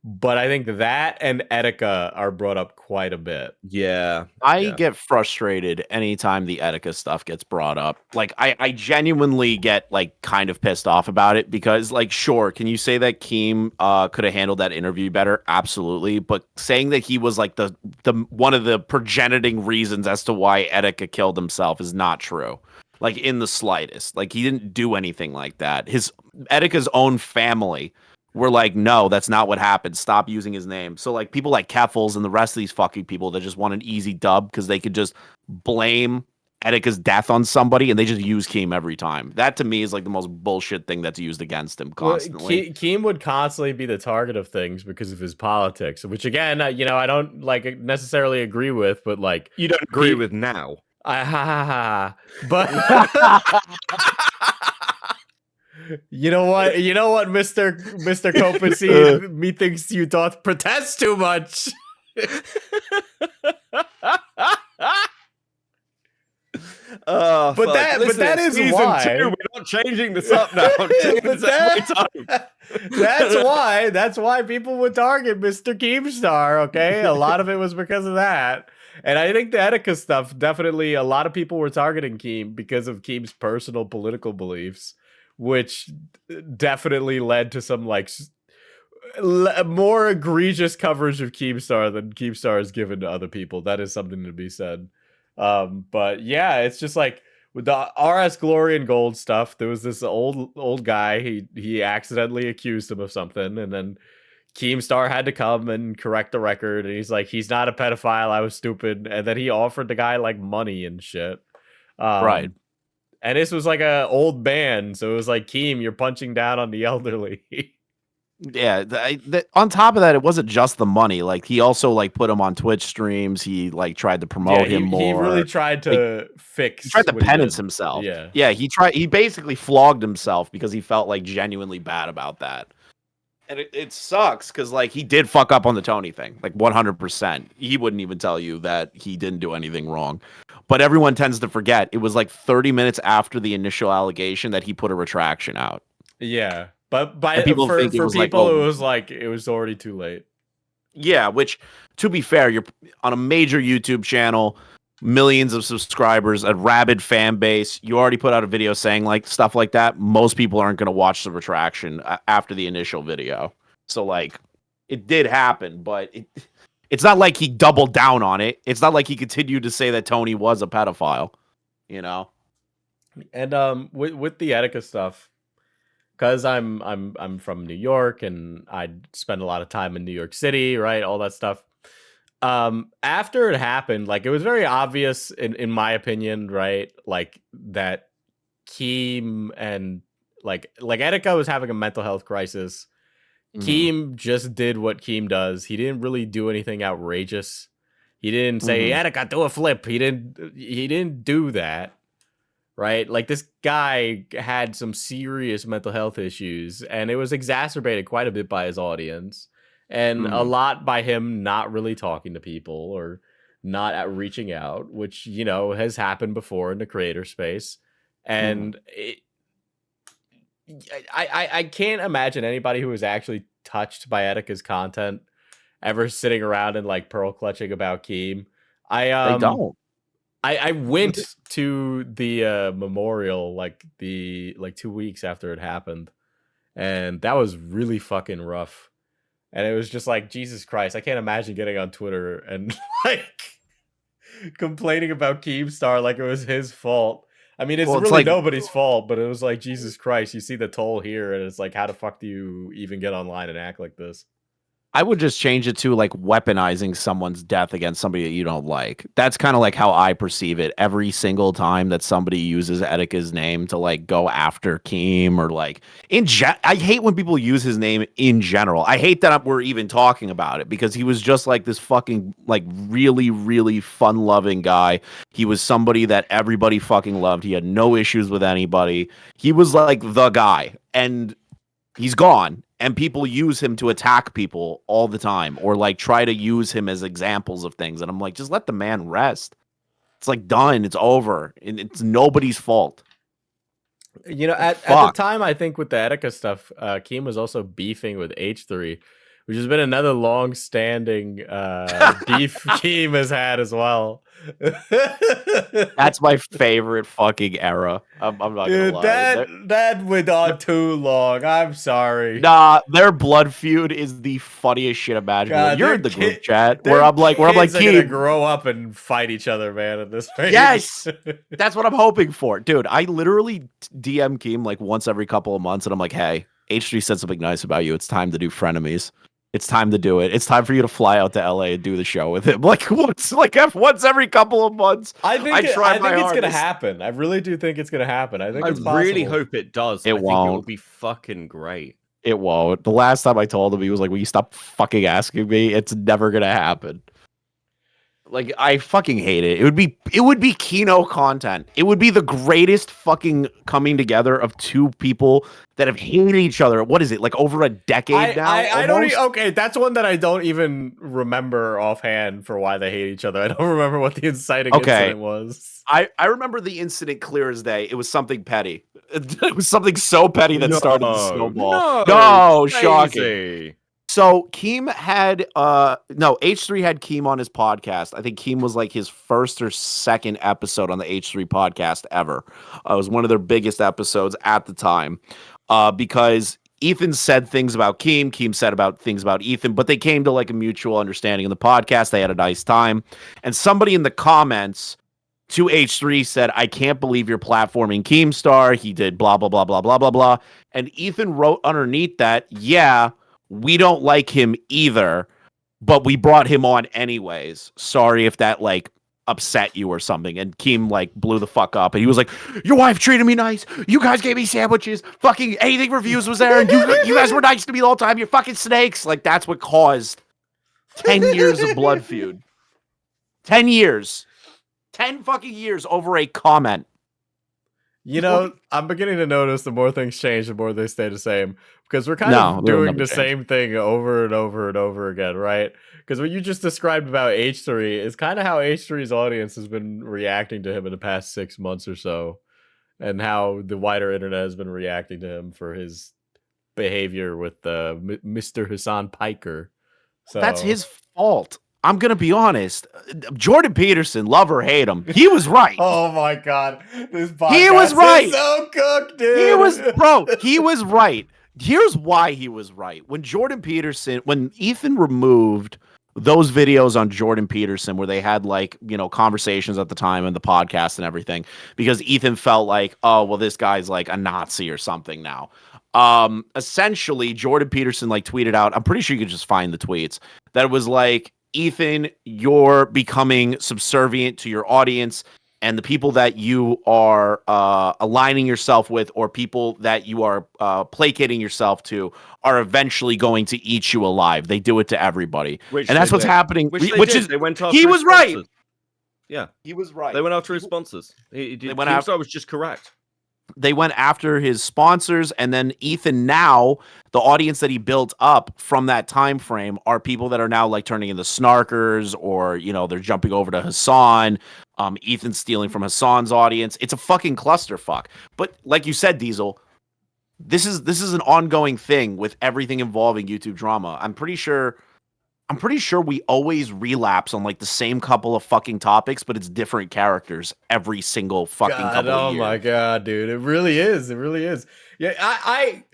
but I think that and Etika are brought up quite a bit. Yeah. I get frustrated anytime the Etika stuff gets brought up. Like, I genuinely get like kind of pissed off about it, because like, sure, can you say that Keem could have handled that interview better? Absolutely. But saying that he was like the one of the progeniting reasons as to why Etika killed himself is not true. Like, in the slightest. Like, he didn't do anything like that. Etika's own family were like, no, that's not what happened. Stop using his name. So like, people like Keffels and the rest of these fucking people that just want an easy dub because they could just blame Etika's death on somebody and they just use Keem every time. That to me is like the most bullshit thing that's used against him constantly. Well, Keem would constantly be the target of things because of his politics, which again, I don't like necessarily agree with, but like, you don't agree with now. But you know what, Mr. Copacy, methinks you doth protest too much. Oh, But fuck. that- but Listen, that it's is season why- 2. We're not changing this up now. I'm changing But this up every time. that's why people would target Mr. Keemstar, okay? A lot of it was because of that. And I think the Etika stuff, definitely a lot of people were targeting Keem because of Keem's personal political beliefs, which definitely led to some like more egregious coverage of Keemstar than Keemstar has given to other people. That is something to be said. But yeah, it's just like with the RS Glory and Gold stuff, there was this old guy. He accidentally accused him of something, and then Keemstar had to come and correct the record. And he's like, he's not a pedophile. I was stupid. And then he offered the guy like money and shit. Right. And this was like a old man, so it was like, Keem, you're punching down on the elderly. Yeah, on top of that, it wasn't just the money. Like he also like put him on Twitch streams. He like tried to promote him more. He really tried to fix. He tried to what he penance did. himself. Yeah. Yeah. He basically flogged himself because he felt like genuinely bad about that. And it sucks because like he did fuck up on the Tony thing, like 100%. He wouldn't even tell you that he didn't do anything wrong. But everyone tends to forget it was like 30 minutes after the initial allegation that he put a retraction out. Yeah. But And people for think it was like, people, oh. it was like it was already too late. Yeah, which to be fair, you're on a major YouTube channel, millions of subscribers, a rabid fan base. You already put out a video saying like stuff like that. Most people aren't going to watch the retraction after the initial video. So like it did happen, but it's not like he doubled down on it. It's not like he continued to say that Tony was a pedophile, you know. And with the Etika stuff, because I'm from New York and I spend a lot of time in New York City, right? All that stuff. After it happened, like it was very obvious in my opinion, right? Like that Keem and like Etika was having a mental health crisis. Keem just did what Keem does. He didn't really do anything outrageous. He didn't say, Etika, do a flip. He didn't do that. Right? Like this guy had some serious mental health issues, and it was exacerbated quite a bit by his audience, and a lot by him not really talking to people or not reaching out, which, you know, has happened before in the creator space. And I can't imagine anybody who was actually touched by Etika's content ever sitting around and like pearl clutching about Keem. They don't. I went to the memorial like 2 weeks after it happened, and that was really fucking rough. And it was just like, Jesus Christ, I can't imagine getting on Twitter and like complaining about Keemstar like it was his fault. I mean, it's really like nobody's fault, but it was like, Jesus Christ, you see the toll here, and it's like, how the fuck do you even get online and act like this? I would just change it to like weaponizing someone's death against somebody that you don't like. That's kind of like how I perceive it. Every single time that somebody uses Etika's name to like go after Keem or like I hate when people use his name in general. I hate that we're even talking about it because he was just like this fucking like really, really fun loving guy. He was somebody that everybody fucking loved. He had no issues with anybody. He was like the guy, and he's gone. And people use him to attack people all the time or like try to use him as examples of things. And I'm like, just let the man rest. It's like done. It's over. And it's nobody's fault. You know, at the time, I think with the Etika stuff, Keem was also beefing with H3, which has been another long-standing beef Keem has had as well. That's my favorite fucking era. I'm not gonna lie. That went on too long. I'm sorry. Nah, their blood feud is the funniest shit imaginable. God, You're in the group chat where I'm like, Keem, Keem, gonna grow up and fight each other, man. At this rate. Yes, that's what I'm hoping for, dude. I literally DM Keem like once every couple of months, and I'm like, hey, H3 said something nice about you. It's time to do frenemies. It's time to do it. It's time for you to fly out to LA and do the show with him. Like once every couple of months. I think it's gonna happen. I really do think it's gonna happen. I think it's possible. Really hope it does. It I think won't. it will be fucking great. It won't. The last time I told him, he was like, "Will you stop fucking asking me? It's never gonna happen." Like, I fucking hate it. It would be Kino content. It would be the greatest fucking coming together of two people that have hated each other. What is it, like over a decade now? I don't almost? okay, that's one that I don't even remember offhand for why they hate each other. I don't remember what the inciting Okay. incident was. I remember the incident clear as day. It was something petty. It was something so petty that started the snowball. No, shocking. crazy. So Keem had no, H3 had Keem on his podcast. I think Keem was like his first or second episode on the H3 podcast ever. It was one of their biggest episodes at the time. Because Ethan said things about Keem said about things about Ethan, but they came to like a mutual understanding in the podcast. They had a nice time. And somebody in the comments to H3 said, I can't believe you're platforming Keemstar. He did blah, blah, blah, blah, blah, blah, blah. And Ethan wrote underneath that, yeah, we don't like him either, but we brought him on anyways. Sorry if that like upset you or something. And Keem like blew the fuck up. And he was like, your wife treated me nice. You guys gave me sandwiches. Fucking anything reviews was there. And you guys were nice to me the whole time. You're fucking snakes. Like, that's what caused 10 years of blood feud. 10 years. 10 fucking years over a comment. You know, I'm beginning to notice the more things change, the more they stay the same. Because we're kind No, of they'll doing never the change. same thing over and over and over again, right? Because what you just described about H3 is kind of how H3's audience has been reacting to him in the past 6 months or so. And how the wider internet has been reacting to him for his behavior with Mr. Hassan Piker. So That's his fault. I'm going to be honest. Jordan Peterson, love or hate him, he was right. Oh my god. This podcast He was right. is so cooked, dude. He was right. Here's why he was right. When Ethan removed those videos on Jordan Peterson where they had like, conversations at the time and the podcast and everything, because Ethan felt like, oh, well, this guy's like a Nazi or something now. Essentially, Jordan Peterson like tweeted out, I'm pretty sure you could just find the tweets, that it was like, Ethan, you're becoming subservient to your audience, and the people that you are aligning yourself with, or people that you are placating yourself to, are eventually going to eat you alive. They do it to everybody, Which and that's they what's did. happening. They went after he his was right. sponsors. Yeah, He was right. they went after his sponsors. They went after. Keemstar was just correct. They went after his sponsors, and then Ethan, now the audience that he built up from that time frame are people that are now like turning into snarkers, or they're jumping over to Hassan. Ethan's stealing from Hassan's audience. It's a fucking clusterfuck. But like you said, Diesel, this is an ongoing thing with everything involving YouTube drama. I'm pretty sure we always relapse on like the same couple of fucking topics, but it's different characters every single fucking couple of years. Oh my god, dude. It really is. It really is. Yeah, I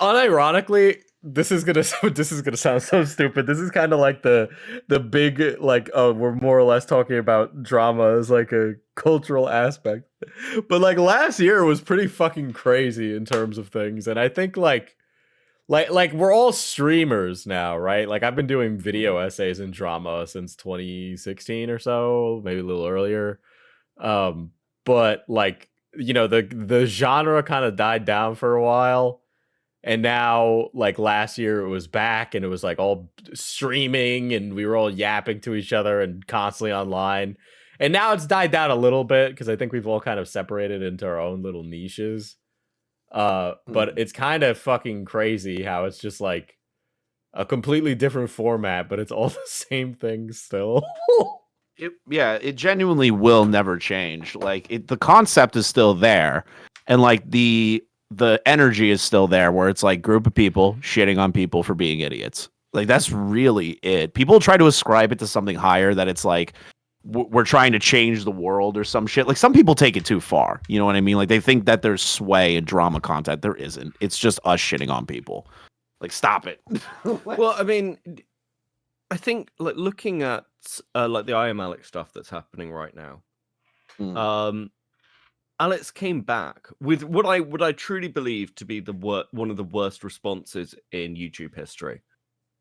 unironically, this is gonna sound so stupid. This is kind of like the big like we're more or less talking about drama as like a cultural aspect. But like last year was pretty fucking crazy in terms of things. And I think like we're all streamers now, right? Like I've been doing video essays in drama since 2016 or so, maybe a little earlier. But like, the genre kind of died down for a while. And now, like last year, it was back, and it was like all streaming, and we were all yapping to each other and constantly online. And now it's died down a little bit because I think we've all kind of separated into our own little niches. But it's kind of fucking crazy how it's just like a completely different format, but it's all the same thing still. It genuinely will never change. Like the concept is still there, and like the energy is still there, where it's like group of people shitting on people for being idiots. Like that's really it. People try to ascribe it to something higher, that it's like we're trying to change the world or some shit. Like some people take it too far. You know what I mean? Like they think that there's sway in drama content. There isn't. It's just us shitting on people. Like stop it. Well, I mean, I think like looking at like the I Am Alex stuff that's happening right now. Alex came back with what I truly believe to be one of the worst responses in YouTube history.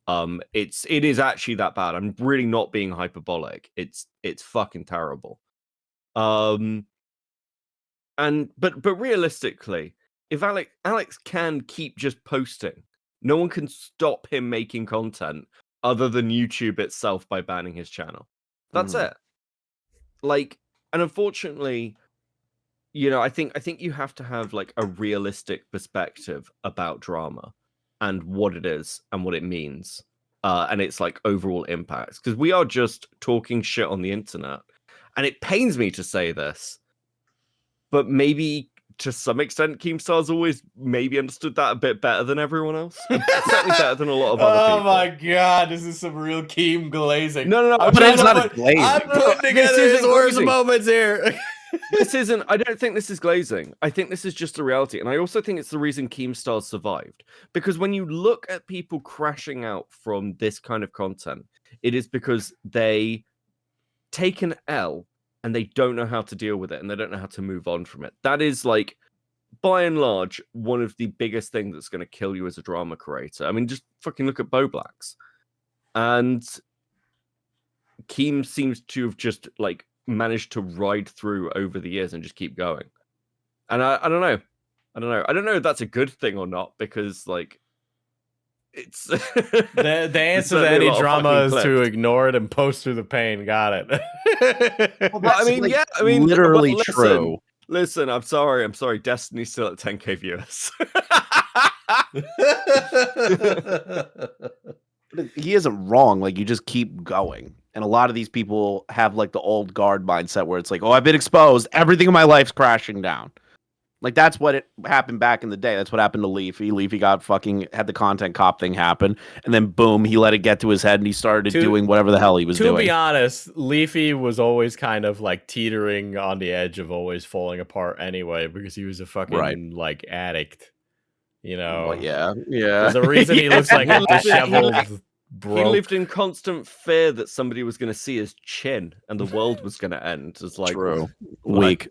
It is actually that bad. I'm really not being hyperbolic. It's fucking terrible. But realistically, if Alex can keep just posting, no one can stop him making content other than YouTube itself by banning his channel. That's it. Like, and unfortunately, I think you have to have like a realistic perspective about drama and what it is and what it means. And its like overall impacts. Because we are just talking shit on the internet. And it pains me to say this, but maybe to some extent, Keemstar's always maybe understood that a bit better than everyone else. Certainly better than a lot of other people. Oh my god, this is some real Keem glazing. No. I'm But trying it's to not a put- glazing. I'm No, no, putting this together his isn't worst glazing. moments here. This isn't. I don't think this is glazing. I think this is just a reality, and I also think it's the reason Keemstar survived. Because when you look at people crashing out from this kind of content, it is because they take an L and they don't know how to deal with it, and they don't know how to move on from it. That is like, by and large, one of the biggest things that's going to kill you as a drama creator. I mean, just fucking look at Bo Blacks, and Keem seems to have just like managed to ride through over the years and just keep going. And I don't know. I don't know if that's a good thing or not, because like it's The answer to certainly a any lot of drama fucking is to clips. ignore it and post through the pain. Got it. Well, I mean, like, yeah, I mean, literally listen, true. Listen, I'm sorry. Destiny's still at 10K viewers. He isn't wrong. Like, you just keep going. And a lot of these people have like the old guard mindset where it's like, oh, I've been exposed. Everything in my life's crashing down. Like, that's what it happened back in the day. That's what happened to Leafy. Leafy got had the content cop thing happen. And then boom, he let it get to his head and he started doing whatever the hell he was doing. To be honest, Leafy was always kind of like teetering on the edge of always falling apart anyway, because he was a fucking like addict. Well, yeah. Yeah. There's a reason he looks like a disheveled He broke. lived in constant fear that somebody was going to see his chin and the world was going to end. It's like, True. like- Weak.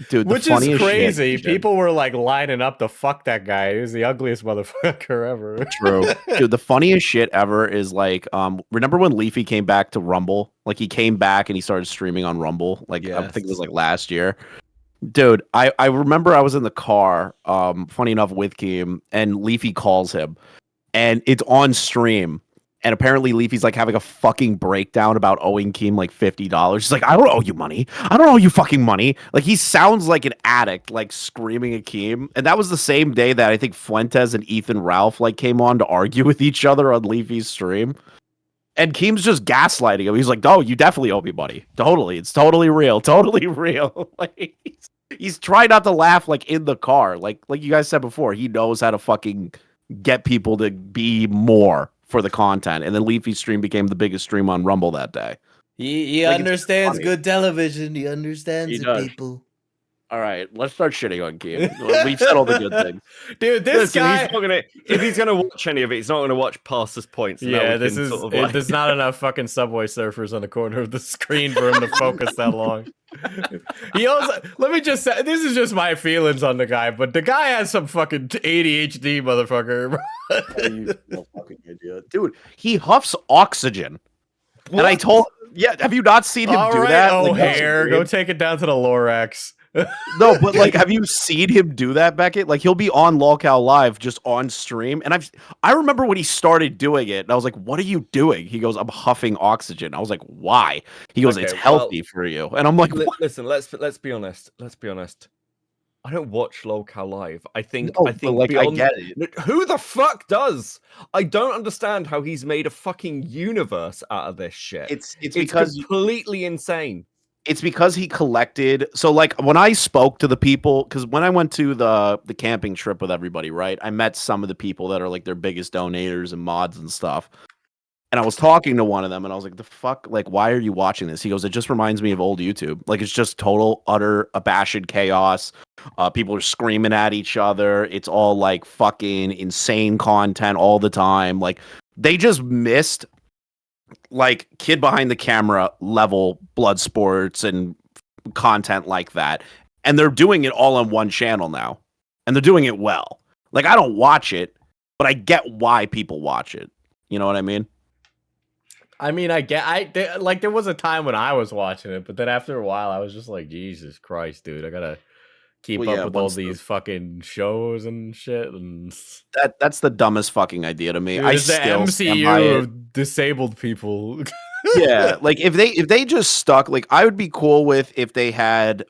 Dude, the Which is funniest crazy. shit- People were like lining up to fuck that guy. He was the ugliest motherfucker ever. True. Dude, the funniest shit ever is like, remember when Leafy came back to Rumble? Like, he came back and he started streaming on Rumble. Like, I think it was Yes. like last year. Dude, I remember I was in the car, funny enough, with Keem, and Leafy calls him, and it's on stream. And apparently Leafy's like having a fucking breakdown about owing Keem like $50. He's like, I don't owe you money. I don't owe you fucking money. Like, he sounds like an addict, like screaming at Keem. And that was the same day that I think Fuentes and Ethan Ralph like came on to argue with each other on Leafy's stream. And Keem's just gaslighting him. He's like, "Oh, you definitely owe me money. Totally, it's totally real, totally real." Like, he's trying not to laugh like in the car, like you guys said before. He knows how to fucking get people to be more for the content. And then Leafy's stream became the biggest stream on Rumble that day. He Like, it's understands funny. good television. He understands He it, does. people. All right, let's start shitting on Keem. We've said all the good things. Dude, this Listen, guy. he's not gonna, if he's going to watch any of it, he's not going to watch past this point. So now Yeah, we this can is. sort of like- There's not enough fucking Subway Surfers on the corner of the screen for him to focus that long. He also. Let me just say, this is just my feelings on the guy, but the guy has some fucking ADHD, motherfucker. You little fucking idiot. Dude, he huffs oxygen. And I told, yeah, have you not seen him All do right, that? oh Like, hair, go take it down to the Lorax. No, but like, have you seen him do that, Beckett? Like, he'll be on Lolcow Live just on stream, and I remember when he started doing it, and I was like, "What are you doing?" He goes, "I'm huffing oxygen." I was like, "Why?" He goes, "It's Okay, healthy for you," and I'm like, "What?" Listen, let's be honest. Let's be honest. I don't watch LOLCal live. I think No, I but, think like, I beyond, get it. Who the fuck does? I don't understand how he's made a fucking universe out of this shit. It's It's because completely insane. it's because he collected. So like when I spoke to the people, because when I went to the camping trip with everybody, right, I met some of the people that are like their biggest donators and mods and stuff. And I was talking to one of them and I was like, the fuck, like, why are you watching this? He goes, it just reminds me of old YouTube. Like, it's just total, utter, abashed chaos. People are screaming at each other. It's all like fucking insane content all the time. Like, they just missed like kid behind the camera level blood sports and content like that. And they're doing it all on one channel now. And they're doing it well. Like, I don't watch it, but I get why people watch it. You know what I mean? I mean, there was a time when I was watching it, but then after a while, I was just like, Jesus Christ, dude, I gotta keep Well, up yeah, with all once the- these fucking shows and shit. And That's the dumbest fucking idea to me. dude, I it's the still stand by MCU it. of disabled people. Yeah, like if they just stuck, like I would be cool with if they had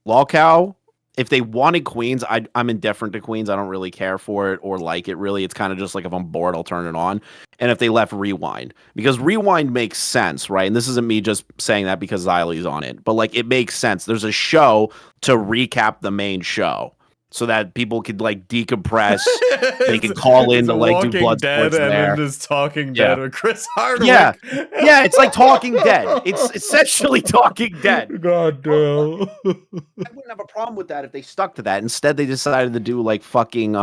Lolcow. If they wanted Queens, I'm indifferent to Queens. I don't really care for it or like it really. It's kind of just like if I'm bored, I'll turn it on. And if they left Rewind, because Rewind makes sense, right? And this isn't me just saying that because Xylee's on it, but like it makes sense. There's a show to recap the main show so that people could like decompress. They could call in It's to a like do Walking blood Dead sports and there. then this Talking Yeah. Dead with Chris Hardwick. Yeah. Yeah, it's like Talking Dead. It's essentially Talking Dead. God damn. I wouldn't have a problem with that if they stuck to that. Instead, they decided to do like fucking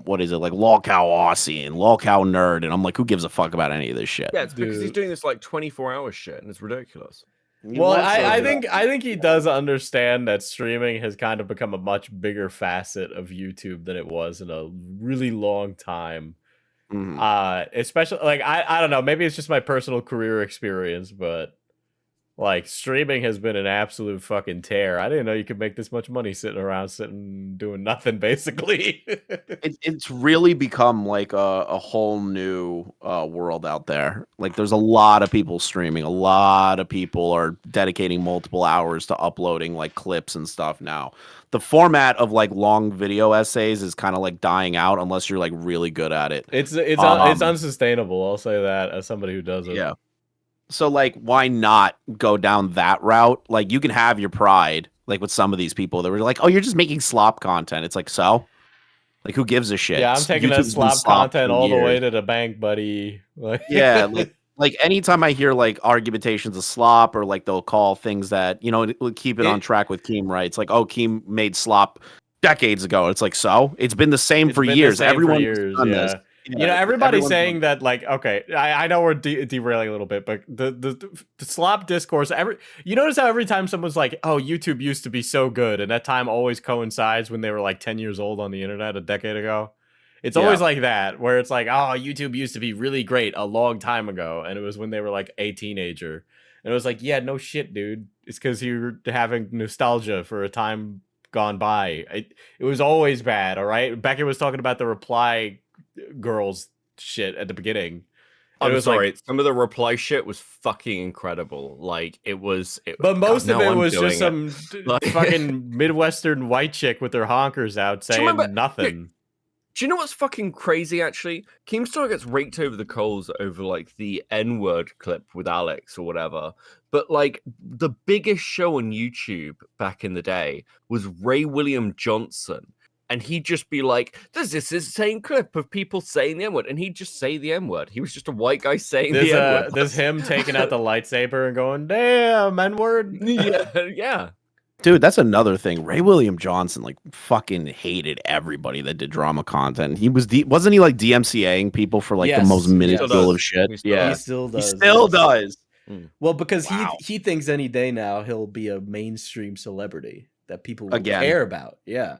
what is it, like Lolcow Aussie and Lolcow Nerd, and I'm like, who gives a fuck about any of this shit? Yeah, it's because he's Dude. doing this like 24-hour shit, and it's ridiculous. He Well, wants I to- think he does understand that streaming has kind of become a much bigger facet of YouTube than it was in a really long time. Mhm. Especially like I don't know, maybe it's just my personal career experience, but like streaming has been an absolute fucking tear. I didn't know you could make this much money sitting doing nothing basically. It's really become like a whole new world out there. Like there's a lot of people streaming. A lot of people are dedicating multiple hours to uploading like clips and stuff now. The format of like long video essays is kind of like dying out unless you're like really good at it. It's Um, unsustainable. I'll say that as somebody who does it. Yeah. So like why not go down that route? Like you can have your pride like with some of these people that were like, "Oh, you're just making slop content." It's like, "So? Like who gives a shit?" Yeah, I'm taking that YouTube's been slop content for all the way years. to the bank, buddy. Like, Yeah, like anytime I hear like argumentations of slop or like they'll call things that, we'll keep it on track with Keem, right? It's like, "Oh, Keem made slop decades ago." It's like, "So? It's been the same it's for been the years. same for Everyone's years, done this." yeah. Yeah, Everybody's everyone's saying done that, like, okay, I know we're derailing a little bit, but the slop discourse, you notice how every time someone's like, oh, YouTube used to be so good, and that time always coincides when they were like 10 years old on the internet a decade ago. It's always like that, where it's like, oh, YouTube used to be really great a long time ago, and it was when they were like a teenager. And it was like, yeah, no shit, dude. It's because you're having nostalgia for a time gone by. It was always bad, all right? Beckett was talking about the reply girls shit at the beginning. And I'm was sorry, like, some of the reply shit was fucking incredible. Like but most of now it I'm was doing just some Like- fucking Midwestern white chick with their honkers out Do you saying remember- nothing. Do you know what's fucking crazy, actually? Keemstar gets raked over the coals over, like, the N-word clip with Alex or whatever. But, like, the biggest show on YouTube back in the day was Ray William Johnson. And he'd just be like, there's this insane clip of people saying the N-word. And he'd just say the N-word. He was just a white guy saying the N-word. There's him taking out the lightsaber and going, damn, N-word. yeah. Dude, that's another thing. Ray William Johnson like fucking hated everybody that did drama content. He wasn't he like DMCAing people for like the Yes, most he minuscule still of does. shit? He still Yeah, He still he does. still yes. does. Well, because Wow. he thinks any day now he'll be a mainstream celebrity that people will Again. care about. Yeah.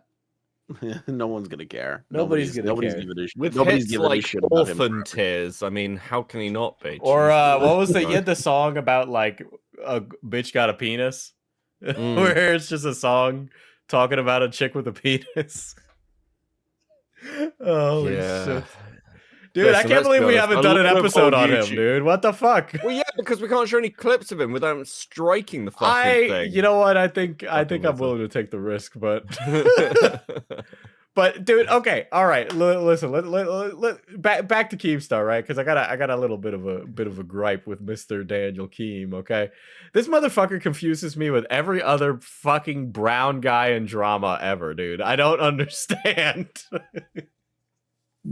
No one's gonna care. Nobody's gonna care. giving a shit. With Nobody's hits giving a like shit about him. Orphan Tears, I mean, how can he not be? Or Jesus what was the Christ. you had the song about like a bitch got a penis, Mm. where it's just a song talking about a chick with a penis. Holy Yeah. shit, dude! Listen, I can't let's believe be we honest, haven't a done an lot of episode old on him, YouTube. dude. What the fuck? Well, yeah, because we can't show any clips of him without striking the fucking thing. You know what? I think Fucking I'm listen. willing to take the risk, but but dude, okay, all right. Listen, back to Keemstar, right? Because I got a little bit of a gripe with Mr. Daniel Keem. Okay, this motherfucker confuses me with every other fucking brown guy in drama ever, dude. I don't understand.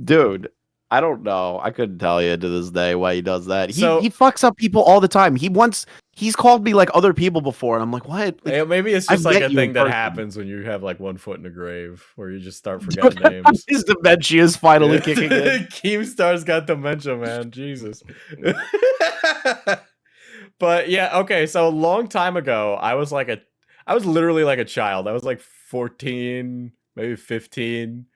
Dude, I don't know. I couldn't tell you to this day why he does that. So- He fucks up people all the time. He's called me like other people before, and I'm like, what? Like, Maybe it's I've just like met a you thing in that person. happens when you have like one foot in the grave, where you just start forgetting names. his dementia is finally kicking in. Keemstar's got dementia, man. Jesus. But yeah, okay. So a long time ago, I was literally like a child. I was like 14, maybe 15.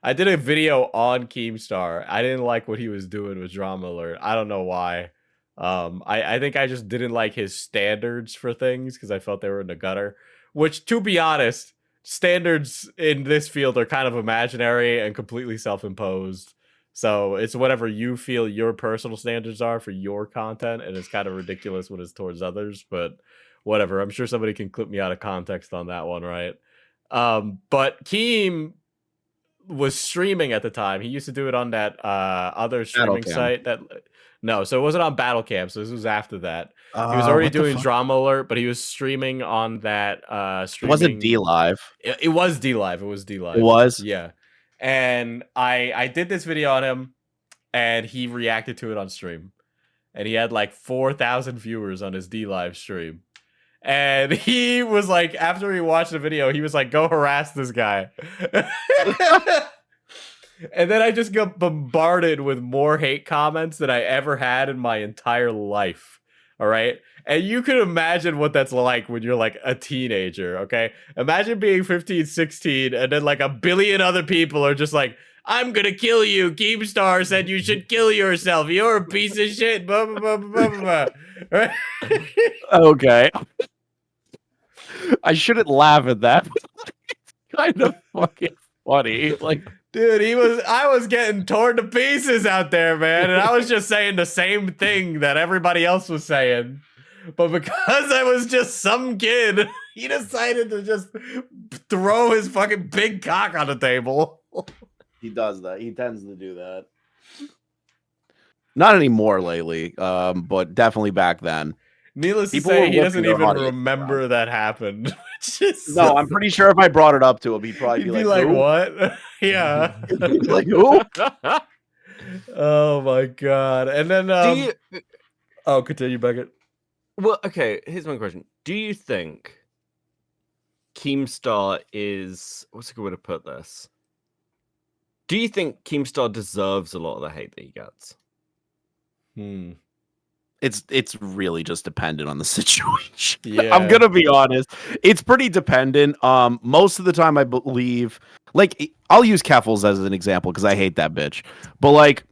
I did a video on Keemstar. I didn't like what he was doing with Drama Alert. I don't know why. I think I just didn't like his standards for things because I felt they were in the gutter. Which, to be honest, standards in this field are kind of imaginary and completely self-imposed. So it's whatever you feel your personal standards are for your content, and it's kind of ridiculous when it's towards others, but whatever. I'm sure somebody can clip me out of context on that one, right? But Keem was streaming at the time. He used to do it on that other streaming Battlecam. site that no, so it wasn't on Battlecam, so this was after that. He was already doing Drama Alert, but he was streaming on that streaming. It wasn't D Live. It was D Live. It was D Live. It was? Yeah. And I did this video on him, and he reacted to it on stream. And he had like 4,000 viewers on his D Live stream. And he was like, after he watched the video, he was like, go harass this guy. And then I just got bombarded with more hate comments than I ever had in my entire life. All right. And you can imagine what that's like when you're like a teenager. Okay. Imagine being 15, 16, and then like a billion other people are just like, I'm going to kill you. Keemstar said you should kill yourself. You're a piece of shit. Blah, blah, blah, blah, blah, blah. Right? Okay. I shouldn't laugh at that. It's kind of fucking funny. Like, dude, I was getting torn to pieces out there, man, and I was just saying the same thing that everybody else was saying. But because I was just some kid, he decided to just throw his fucking big cock on the table. he does that. He tends to do that. Not anymore lately, but definitely back then. Needless to People say, were he doesn't whipping their even audience remember around. that happened. Which is No, I'm pretty sure if I brought it up to him, he'd probably he'd be like, "Who?" what? Yeah. He'd be like, who? Oh my god. And then Do you, oh, continue, Beckett. well, okay, here's my question. Do you think Keemstar is, what's a good way to put this? Do you think Keemstar deserves a lot of the hate that he gets? It's really just dependent on the situation. Yeah. I'm gonna be honest. It's pretty dependent. Most of the time I believe, like, I'll use Keffels as an example because I hate that bitch. But like,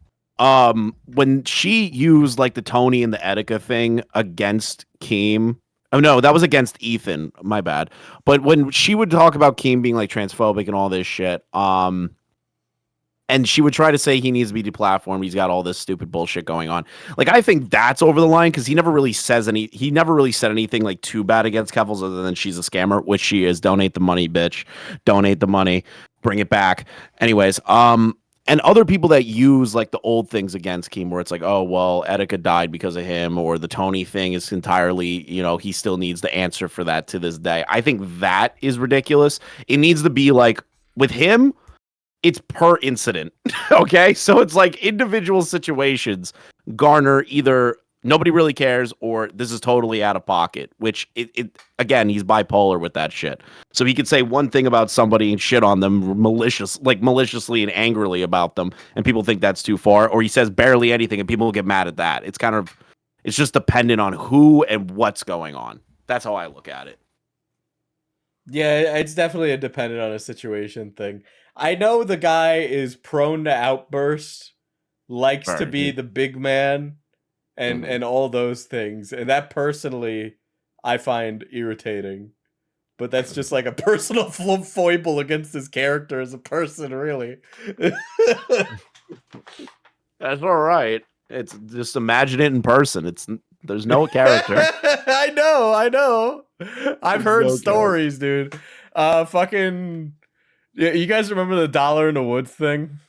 when she used like the Tony and the Etika thing against Keem. Oh no, that was against Ethan. My bad. But when she would talk about Keem being like transphobic and all this shit, and she would try to say he needs to be deplatformed. He's got all this stupid bullshit going on. Like, I think that's over the line because he never really said anything like too bad against Keffels other than she's a scammer, which she is. Donate the money, bitch. Donate the money. Bring it back. Anyways, and other people that use like the old things against Keem where it's like, oh, well, Etika died because of him, or the Tony thing is entirely, he still needs the answer for that to this day. I think that is ridiculous. It needs to be like with him, it's per incident. Okay. So it's like individual situations garner either nobody really cares or this is totally out of pocket, which it again, he's bipolar with that shit. So he could say one thing about somebody and shit on them maliciously and angrily about them. And people think that's too far, or he says barely anything and people will get mad at that. It's just dependent on who and what's going on. That's how I look at it. Yeah, it's definitely a dependent on a situation thing. I know the guy is prone to outbursts, likes to be the big man, and all those things. And that personally, I find irritating. But that's just like a personal foible against his character as a person, really. That's all right. It's just imagine it in person. There's no character. I know. I've heard no stories, dude. Fucking. Yeah, you guys remember the $1 in the Woods thing?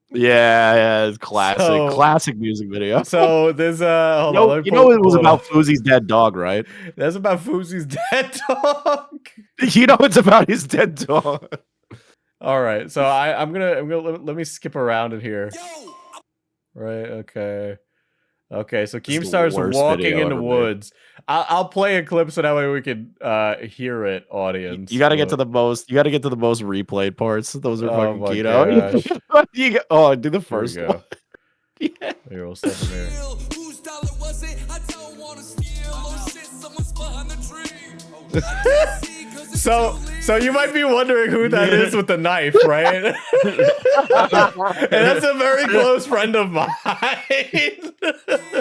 Yeah, it's classic, classic music video. So there's hold on, it was about Fousey's dead dog, right? That's about Fousey's dead dog. It's about his dead dog. All right, so I'm gonna let me skip around in here. Right, okay. So Keemstar's walking in the woods. I'll play a clip so that way we can hear it, audience. You got to get to the most. You got to get to the most replayed parts. Those are fucking my keto. gosh. Do the first one. Yeah. Here, we'll step in here. Whose dollar was it? I don't wanna steal. Oh shit, someone's behind the tree. So you might be wondering who that is with the knife, right? And that's a very close friend of mine.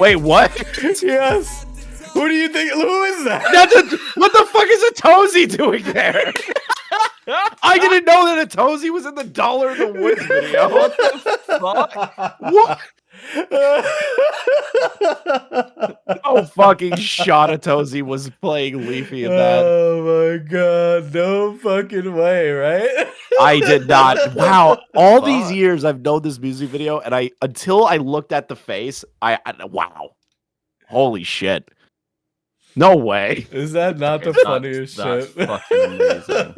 Wait, what? Yes. Who do you think? Who is that? What the fuck is a Tozy doing there? I didn't know that Atozy was in the Dollar in the Woods video. What the fuck? What? Oh, fucking shot Atozy was playing Leafy in that. Oh my god, no fucking way, right? I did not. Wow. All these Fuck. years I've known this music video, and until I looked at the face, wow. Holy shit. No way. Is that not the That's- funniest that's shit? fucking amazing.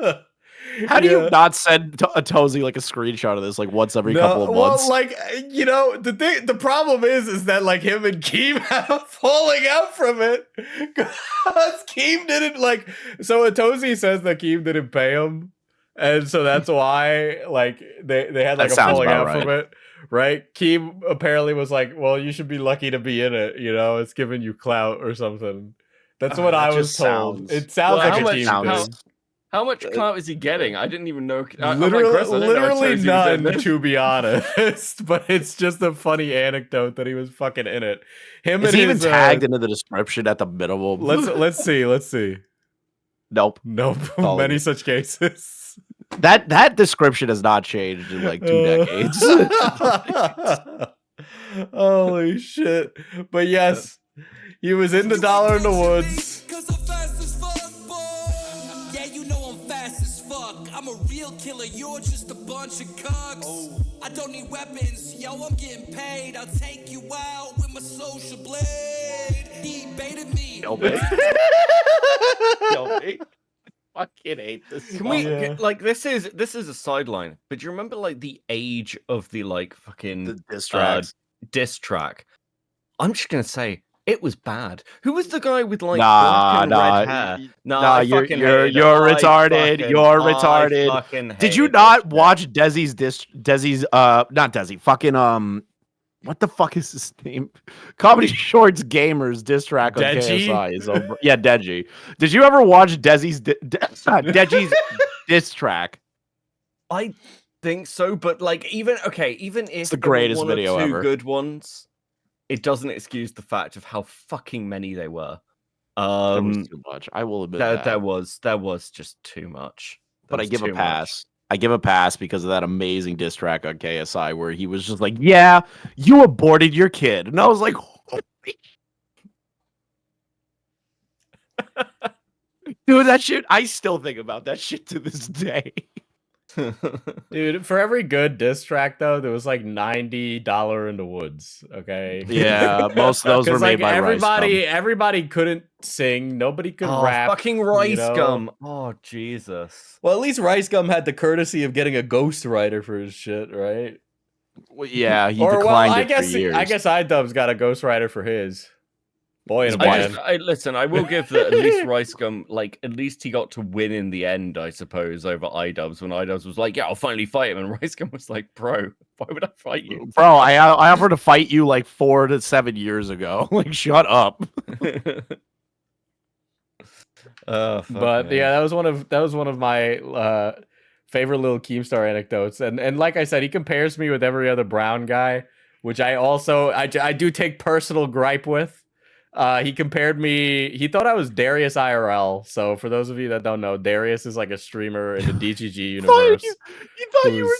How do you Yeah. not send Atozy like a screenshot of this like once every couple of months? Well, like the problem is that like him and Keem had a falling out from it because Keem didn't like. So Atozy says that Keem didn't pay him, and so that's why like they had like That a sounds falling about out from it, right? Keem apparently was like, "Well, you should be lucky to be in it. You know, it's giving you clout or something." That's what That I was just told. sounds- It sounds Well, like how a much- Keem how- thing. How much clout is he getting? I didn't even know. Literally none, to be honest. But it's just a funny anecdote that he was fucking in it. Him Is and he even his, tagged into the description at the minimum? Let's see. Nope. Nope. Follow Many me. such cases. That description has not changed in like 2 decades. Holy shit! But yes, he was in the Dollar in the Woods. Cause I'm fast as fuck, boy. Yeah, you know I'm fast as fuck. I'm a real killer, you're just a bunch of cucks. I don't need weapons, yo, I'm getting paid. I'll take you out with my social blade. He baited me. Yo, mate. Yo, mate. Fucking hate this. Can we Yeah. like this is a sideline, but do you remember like the age of the like fucking the diss tracks? diss track? I'm just gonna say it was bad. Who was the guy with like Nah, black and nah, red hair? Nah, nah, I you're- fucking you're- hated it. you're I retarded, fucking- you're I retarded. fucking Did you hated not this shit. watch Desi's not Desi, fucking what the fuck is his name? Comedy Shorts Gamers diss track on Deji? KSI is over. Yeah, Deji. Did you ever watch Deji's diss track? I think so, but like even if the there were greatest one video or two ever. good ones, it doesn't excuse the fact of how fucking many they were. There was too much. I will admit that. There was just too much. There But I was give a too much. pass. I give a pass because of that amazing diss track on KSI where he was just like, "Yeah, you aborted your kid," and I was like, "Holy dude, that shit." I still think about that shit to this day. Dude, for every good diss track though, there was like $90 in the Woods. Okay. Yeah, most of those were 'Cause, made like, by Rice Gum. everybody couldn't sing, nobody could Oh, rap. fucking Rice know? Gum. Oh, Jesus. Well, at least Rice Gum had the courtesy of getting a ghostwriter for his shit, right? Well, yeah, he Or declined well, it for years. I guess iDubbbz got a ghostwriter for his. Boy and a His man. Listen, I will give that at least Rice Gum, like, at least he got to win in the end, I suppose, over iDubbbz when iDubbbz was like, yeah, I'll finally fight him. And Rice Gum was like, bro, why would I fight you? Bro, I offered to fight you like 4 to 7 years ago. Like, shut up. But yeah, that was one of my favorite little Keemstar anecdotes. And like I said, he compares me with every other brown guy, which I do take personal gripe with. He compared me. He thought I was Darius IRL. So for those of you that don't know, Darius is like a streamer in the DGG universe. You thought you were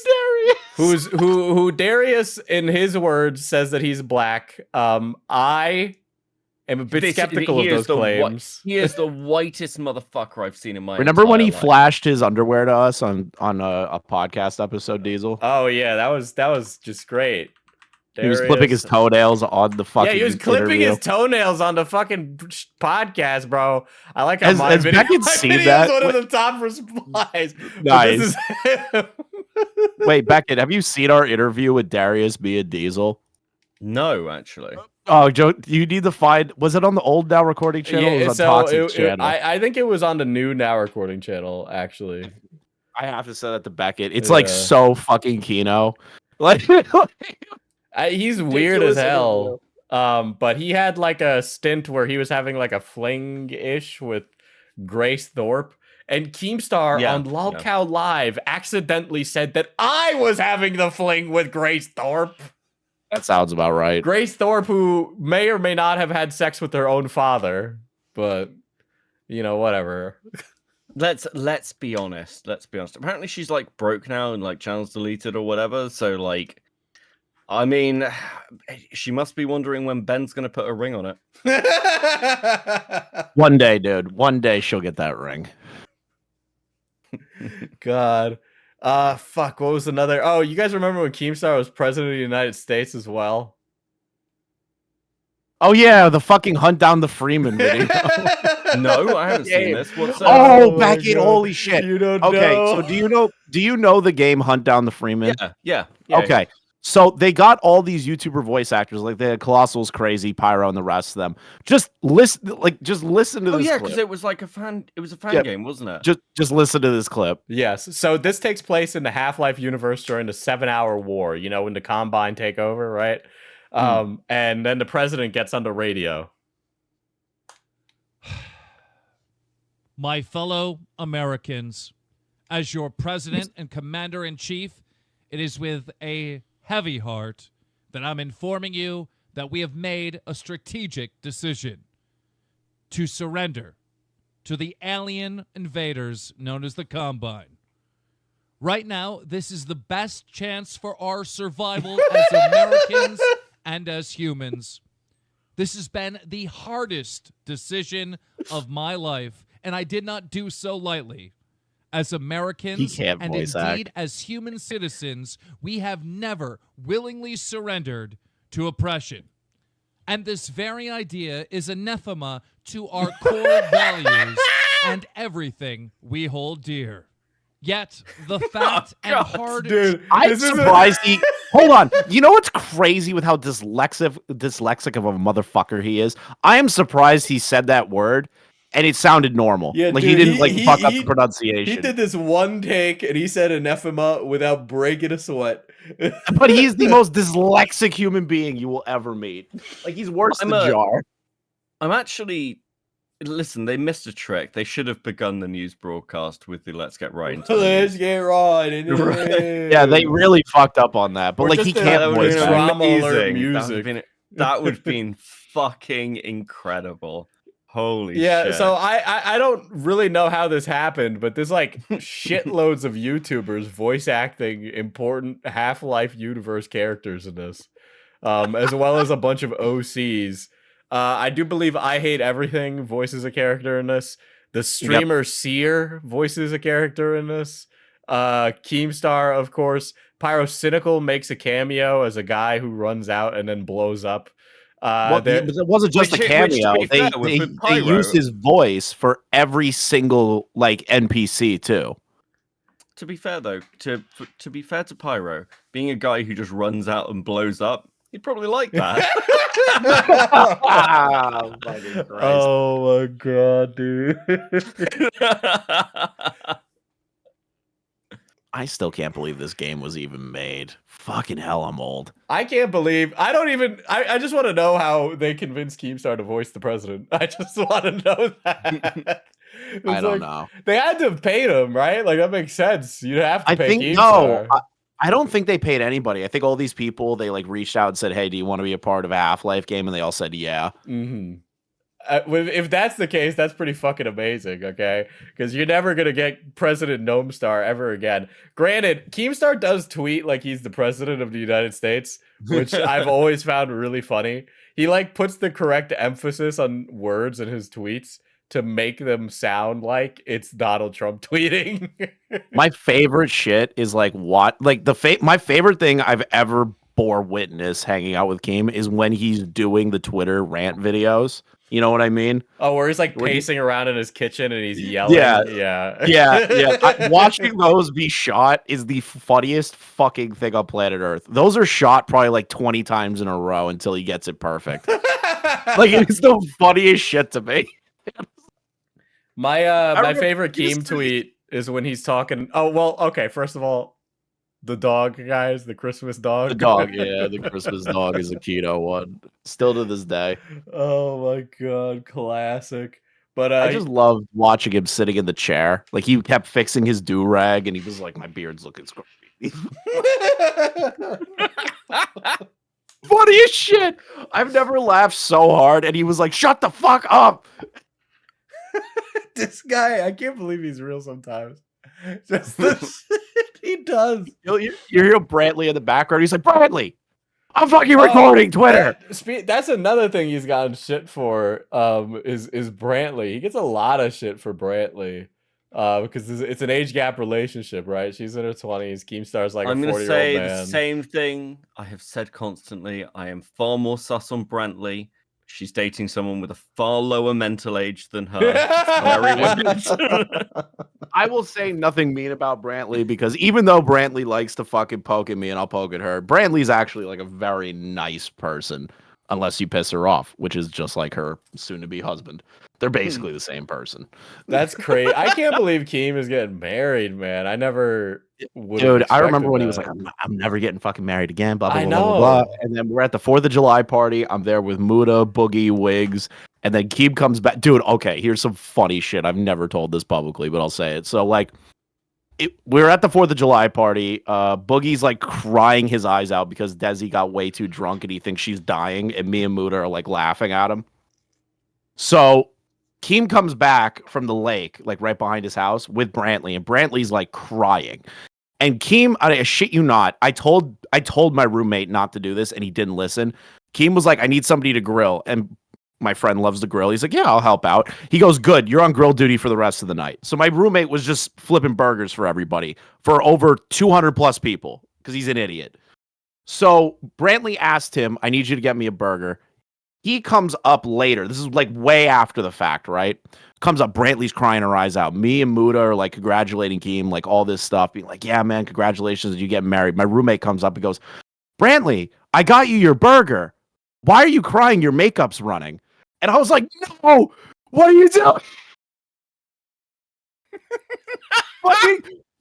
Darius. Who Darius, in his words, says that he's black. I am a bit skeptical of those claims. He is the whitest motherfucker I've seen in my Remember when he entire life. flashed his underwear to us on a podcast episode, Diesel? Oh yeah, that was just great. He was clipping his toenails on the fucking. Yeah, he was clipping interview. his toenails on the fucking podcast, bro. I like how my Has video, Beckett my seen video that? is one of the top replies. But Nice. this is him. Wait, Beckett, have you seen our interview with Darius B and Diesel? No, actually. Oh, Joe, you need to find. Was it on the old Now Recording channel? Or was it on Toxic channel? I think it was on the new Now Recording channel, actually. I have to say that to Beckett. It's like Yeah. so fucking Kino. Like, He's weird as hell. But he had like a stint where he was having like a fling-ish with Grace Thorpe. And Keemstar Yeah, on Lolcow Live accidentally said that I was having the fling with Grace Thorpe. that sounds about right. Grace Thorpe, who may or may not have had sex with her own father, but you know, whatever. let's be honest. Let's be honest. Apparently, she's like broke now and like channels deleted or whatever. So like, I mean, she must be wondering when Ben's gonna put a ring on it. One day, dude. One day she'll get that ring. God. Fuck, what was another? Oh, you guys remember when Keemstar was president of the United States as well? Oh yeah, the fucking Hunt Down the Freeman video. No, I haven't seen this. What's that? Oh, my back in God. holy shit. You don't Okay, know. so do you know the game Hunt Down the Freeman? Yeah. Okay. So they got all these YouTuber voice actors, like they had Colossal's Crazy, Pyro, and the rest of them. Just listen to Oh this yeah, clip. because it was like a fan. It was a fan Yeah. game, wasn't it? Just listen to this clip. Yes. So this takes place in the Half-Life universe during the 7-hour war, you know, when the Combine take over, right? And then the president gets on the radio. My fellow Americans, as your president and commander-in-chief, it is with a heavy heart that I'm informing you that we have made a strategic decision to surrender to the alien invaders known as the Combine. Right now, this is the best chance for our survival as Americans and as humans. This has been the hardest decision of my life, and I did not do so lightly. As Americans and indeed as human citizens, we have never willingly surrendered to oppression. And this very idea is anathema to our core values and everything we hold dear. Yet, the fact and hard... Dude, I'm surprised he... Hold on. You know what's crazy with how dyslexic of a motherfucker he is? I am surprised he said that word, and it sounded normal. Yeah, like dude, he didn't fuck up the pronunciation. He did this one take, and he said anathema without breaking a sweat. But he's the most dyslexic human being you will ever meet. Like, he's worse than Jar. I'm actually... Listen, they missed a trick. They should have begun the news broadcast with the "Let's get right into Let's get right into it. Yeah, they really fucked up on that. But Or like, just he the- can't voice the act. drama alert Amazing. music. That would have been fucking incredible. Holy Yeah, shit. so I don't really know how this happened, but there's like shitloads of YouTubers voice acting important Half-Life universe characters in this, as well as a bunch of OCs. I do believe I Hate Everything voices a character in this. The streamer Seer voices a character in this. Keemstar, of course. Pyrocynical makes a cameo as a guy who runs out and then blows up. It wasn't just a cameo. They used his voice for every single like NPC too. To be fair though, to be fair to Pyro, being a guy who just runs out and blows up, he'd probably like that. Oh my god, dude. I still can't believe this game was even made. Fucking hell, I'm old. I can't believe I just want to know how they convinced Keemstar to voice the president. I just want to know that. I don't know. They had to have paid him, right? Like that makes sense. You'd have to I pay think Keemstar. no. I don't think they paid anybody. I think all these people, they like reached out and said, "Hey, do you want to be a part of a Half-Life game?" And they all said, "Yeah." Mm-hmm. If that's the case, that's pretty fucking amazing, okay? Because you're never gonna get President Gnomestar ever again. Granted, Keemstar does tweet like he's the president of the United States, which I've always found really funny. He like puts the correct emphasis on words in his tweets to make them sound like it's Donald Trump tweeting. My favorite shit is like my favorite thing I've ever bore witness hanging out with Keem is when he's doing the Twitter rant videos. You know what I mean? Oh, where he's like pacing around in his kitchen and he's yelling. Yeah. Watching those be shot is the funniest fucking thing on planet Earth. Those are shot probably like 20 times in a row until he gets it perfect. Like, it's the funniest shit to me. My favorite Keem tweet is when he's talking. Oh, well, okay. First of all, the dog, guys, the Christmas dog. The dog, yeah, the Christmas dog is a keto one. Still to this day. Oh my god, classic. But I just loved watching him sitting in the chair. Like, he kept fixing his do-rag, and he was like, "My beard's looking scruffy." Funny as shit. I've never laughed so hard, and he was like, "Shut the fuck up." This guy, I can't believe he's real sometimes. Just the shit he does. You hear Brantley in the background. He's like, Brantley, I'm fucking recording Twitter. That's another thing he's gotten shit for. Is Brantley? He gets a lot of shit for Brantley. Because it's an age gap relationship, right? She's in her 20s. Keemstar's like I'm a 40-year-old going to say man. the same thing I have said constantly. I am far more sus on Brantley. She's dating someone with a far lower mental age than her. It's very weird. I will say nothing mean about Brantley because even though Brantley likes to fucking poke at me and I'll poke at her, Brantley's actually like a very nice person unless you piss her off, which is just like her soon-to-be husband. They're basically the same person. That's crazy. I can't believe Keem is getting married, man. I never would. Dude, I remember when he was like, I'm never getting fucking married again, blah, blah, I blah, blah, blah, know. blah. And then we're at the 4th of July party. I'm there with Muda, Boogie, Wiggs. And then Keem comes back. Dude, okay, here's some funny shit. I've never told this publicly, but I'll say it. So, like, we're at the 4th of July party. Boogie's, like, crying his eyes out because Desi got way too drunk and he thinks she's dying. And me and Muda are, like, laughing at him. So Keem comes back from the lake, like, right behind his house with Brantley. And Brantley's, like, crying. And Keem, I shit you not, I told my roommate not to do this, and he didn't listen. Keem was like, I need somebody to grill. And my friend loves to grill. He's like, yeah, I'll help out. He goes, good, you're on grill duty for the rest of the night. So my roommate was just flipping burgers for everybody for over 200 plus people because he's an idiot. So Brantley asked him, I need you to get me a burger. He comes up later. This is like way after the fact, right? Comes up, Brantley's crying her eyes out. Me and Muda are like congratulating Keem, like all this stuff, being like, yeah, man, congratulations, you get married. My roommate comes up and goes, Brantley, I got you your burger. Why are you crying? Your makeup's running. And I was like, no, what are you doing?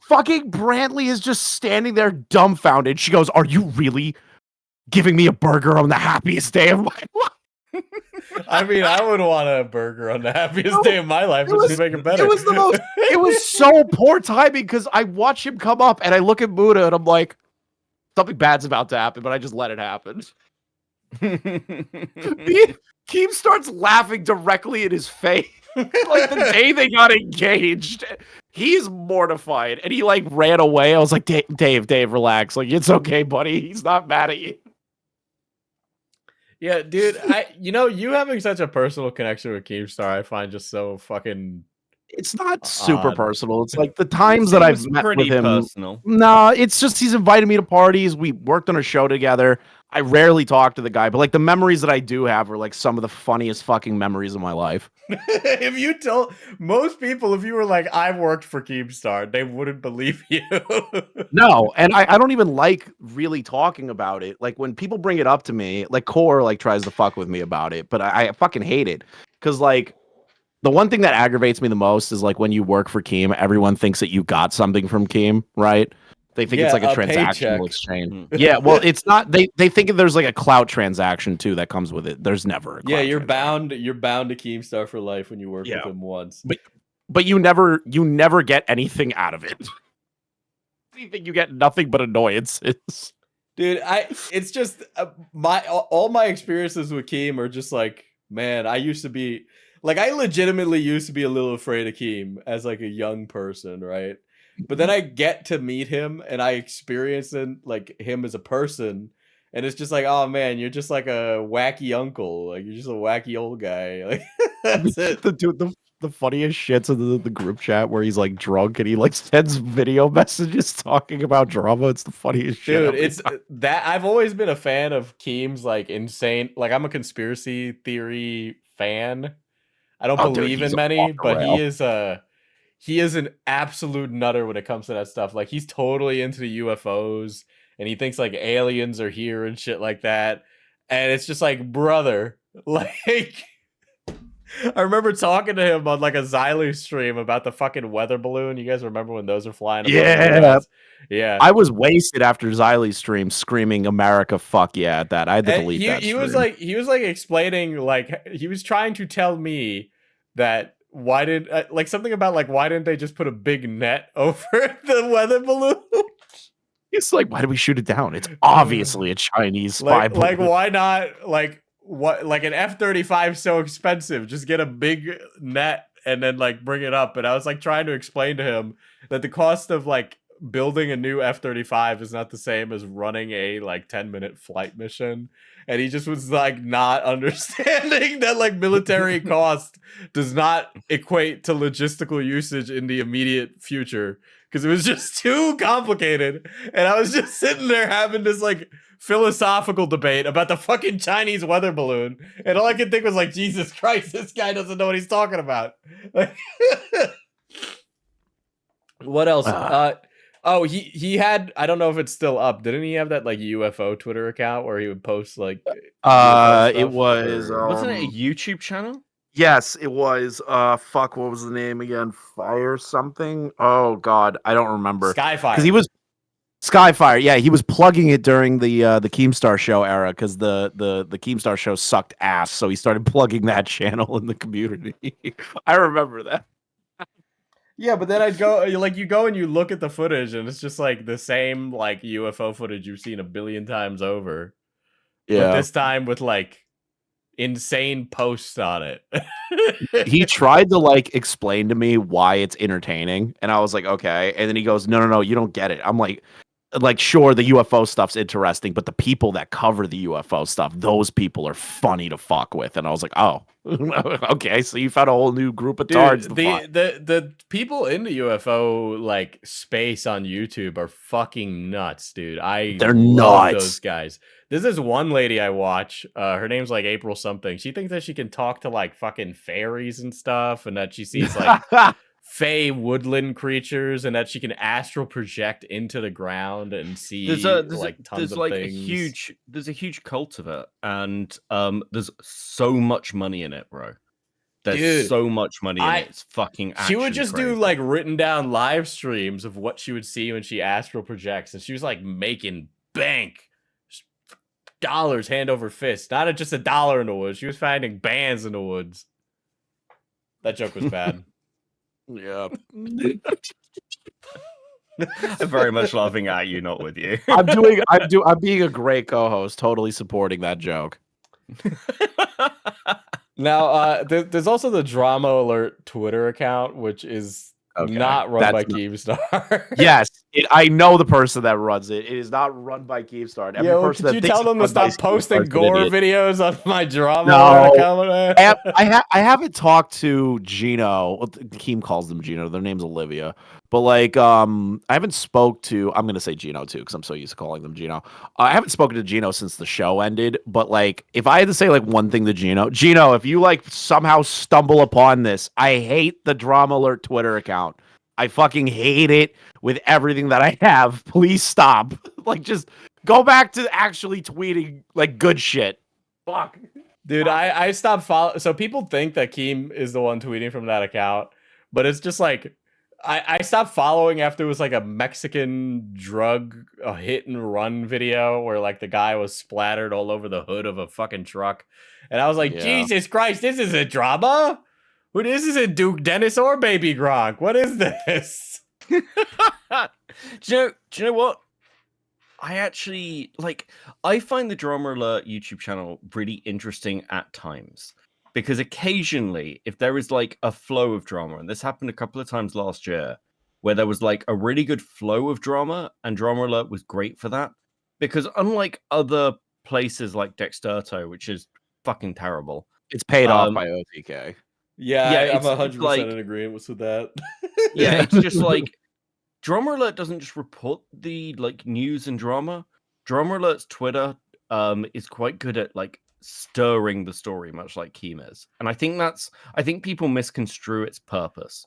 fucking Brantley is just standing there dumbfounded. She goes, are you really giving me a burger on the happiest day of my life? I mean, I would want a burger on the happiest day of my life, which is make it better. It was the most. It was so poor timing because I watch him come up and I look at Muda and I'm like, something bad's about to happen, but I just let it happen. Keem starts laughing directly in his face. Like the day they got engaged, he's mortified and he like ran away. I was like, Dave, relax. Like, it's okay, buddy. He's not mad at you. Yeah, dude, you having such a personal connection with Keemstar, I find just so fucking. It's not super odd. personal. It's like the times that I've met with him. Personal. No, it's just he's invited me to parties. We worked on a show together. I rarely talk to the guy, but like the memories that I do have are like some of the funniest fucking memories of my life. If you told most people, if you were like, I've worked for Keemstar, they wouldn't believe you. No, and I don't even like really talking about it. Like when people bring it up to me, like Core like tries to fuck with me about it, but I fucking hate it because like. The one thing that aggravates me the most is like when you work for Keem, everyone thinks that you got something from Keem, right? They think it's like a transactional paycheck. exchange. Yeah, well, it's not. They think there's like a clout transaction too that comes with it. There's never. You're bound to Keemstar for life when you work with him once. But you never get anything out of it. You think you get nothing but annoyances. Dude, it's just all my experiences with Keem are just like, man, I legitimately used to be a little afraid of Keem as like a young person, right? But then I get to meet him and I experience him as a person, and it's just like, oh man, you're just like a wacky uncle, like you're just a wacky old guy. Like that's it. The funniest shits in the group chat where he's like drunk and he like sends video messages talking about drama. It's the funniest shit. Dude, it's that I've always been a fan of Keem's like insane. Like I'm a conspiracy theory fan. I don't believe in many, but he is an absolute nutter when it comes to that stuff. Like he's totally into the UFOs and he thinks like aliens are here and shit like that. And it's just like, brother, like I remember talking to him on like a Xylu stream about the fucking weather balloon. You guys remember when those were flying? Yeah. I was wasted after Xyle's stream screaming America fuck yeah at that. I had to delete that. He was like explaining, like he was trying to tell me that why didn't they just put a big net over the weather balloon? It's like, why did we shoot it down? It's obviously a Chinese spy balloon. Like why not like what like an F-35 so expensive? Just get a big net and then like bring it up. And I was like trying to explain to him that the cost of like building a new F-35 is not the same as running a like 10-minute flight mission. And he just was like not understanding that like military cost does not equate to logistical usage in the immediate future, because it was just too complicated. And I was just sitting there having this like philosophical debate about the fucking Chinese weather balloon, and all I could think was like, Jesus Christ, this guy doesn't know what he's talking about. Like, what else? Oh, he had, I don't know if it's still up. Didn't he have that like UFO Twitter account where he would post like UFO It stuff, was or- Wasn't it a YouTube channel? yes, it was. Fuck, what was the name again? Fire something. Oh God, I don't remember. Skyfire? Because he was Skyfire. Yeah, he was plugging it during the Keemstar show era, because the Keemstar show sucked ass. So he started plugging that channel in the community. I remember that. Yeah, but then I'd go, like, you go and you look at the footage, and it's just like the same like UFO footage you've seen a billion times over. But this time with like insane posts on it. He tried to like explain to me why it's entertaining, and I was like, okay. And then he goes, no, you don't get it. I'm like, sure, the UFO stuff's interesting, but the people that cover the UFO stuff, those people are funny to fuck with. And I was like, oh, okay, so you found a whole new group of tards. Dude, the people in the UFO like space on YouTube are fucking nuts, dude. They're love nuts. those guys. There's this one lady I watch. Her name's like April something. She thinks that she can talk to like fucking fairies and stuff, and that she sees like fey woodland creatures, and that she can astral project into the ground and see like tons of things. There's a huge cult of it, and there's so much money in it, bro. There's so much money in it. It's fucking She would just crazy. do like written down live streams of what she would see when she astral projects, and she was like making bank. Dollars hand over fist, not just $1 in the woods. She was finding bands in the woods. That joke was bad. Yeah. I'm very much laughing at you, not with you. I'm being a great co-host, totally supporting that joke. Now, there's also the Drama Alert Twitter account, which is not run by Keemstar. Yes, I know the person that runs it. It is not run by Keemstar. Could you tell them to stop posting gore videos on my Drama No. Alert account? I haven't talked to Gino. Well, Keem calls them Gino. Their name's Olivia. But like, I haven't spoke to. I'm gonna say Gino too, because I'm so used to calling them Gino. I haven't spoken to Gino since the show ended. But like, if I had to say like one thing to Gino, if you like somehow stumble upon this, I hate the Drama Alert Twitter account. I fucking hate it with everything that I have. Please stop. Like, just go back to actually tweeting like good shit. Fuck. Dude, I stopped following. So people think that Keem is the one tweeting from that account, but it's just like I stopped following after it was like a Mexican drug hit and run video where like the guy was splattered all over the hood of a fucking truck, and I was like, Jesus Christ, this is a drama. This isn't Duke Dennis or Baby Gronk. What is this? Do you know what? I actually I find the Drama Alert YouTube channel really interesting at times, because occasionally, if there is like a flow of drama, and this happened a couple of times last year, where there was like a really good flow of drama, and Drama Alert was great for that, because unlike other places like Dexterto, which is fucking terrible, it's paid off by OTK. Yeah, I'm 100% in agreement with that. Yeah, it's just like Drama Alert doesn't just report the like news and drama. Drama Alert's Twitter is quite good at like stirring the story, much like Keem is. And I think people misconstrue its purpose.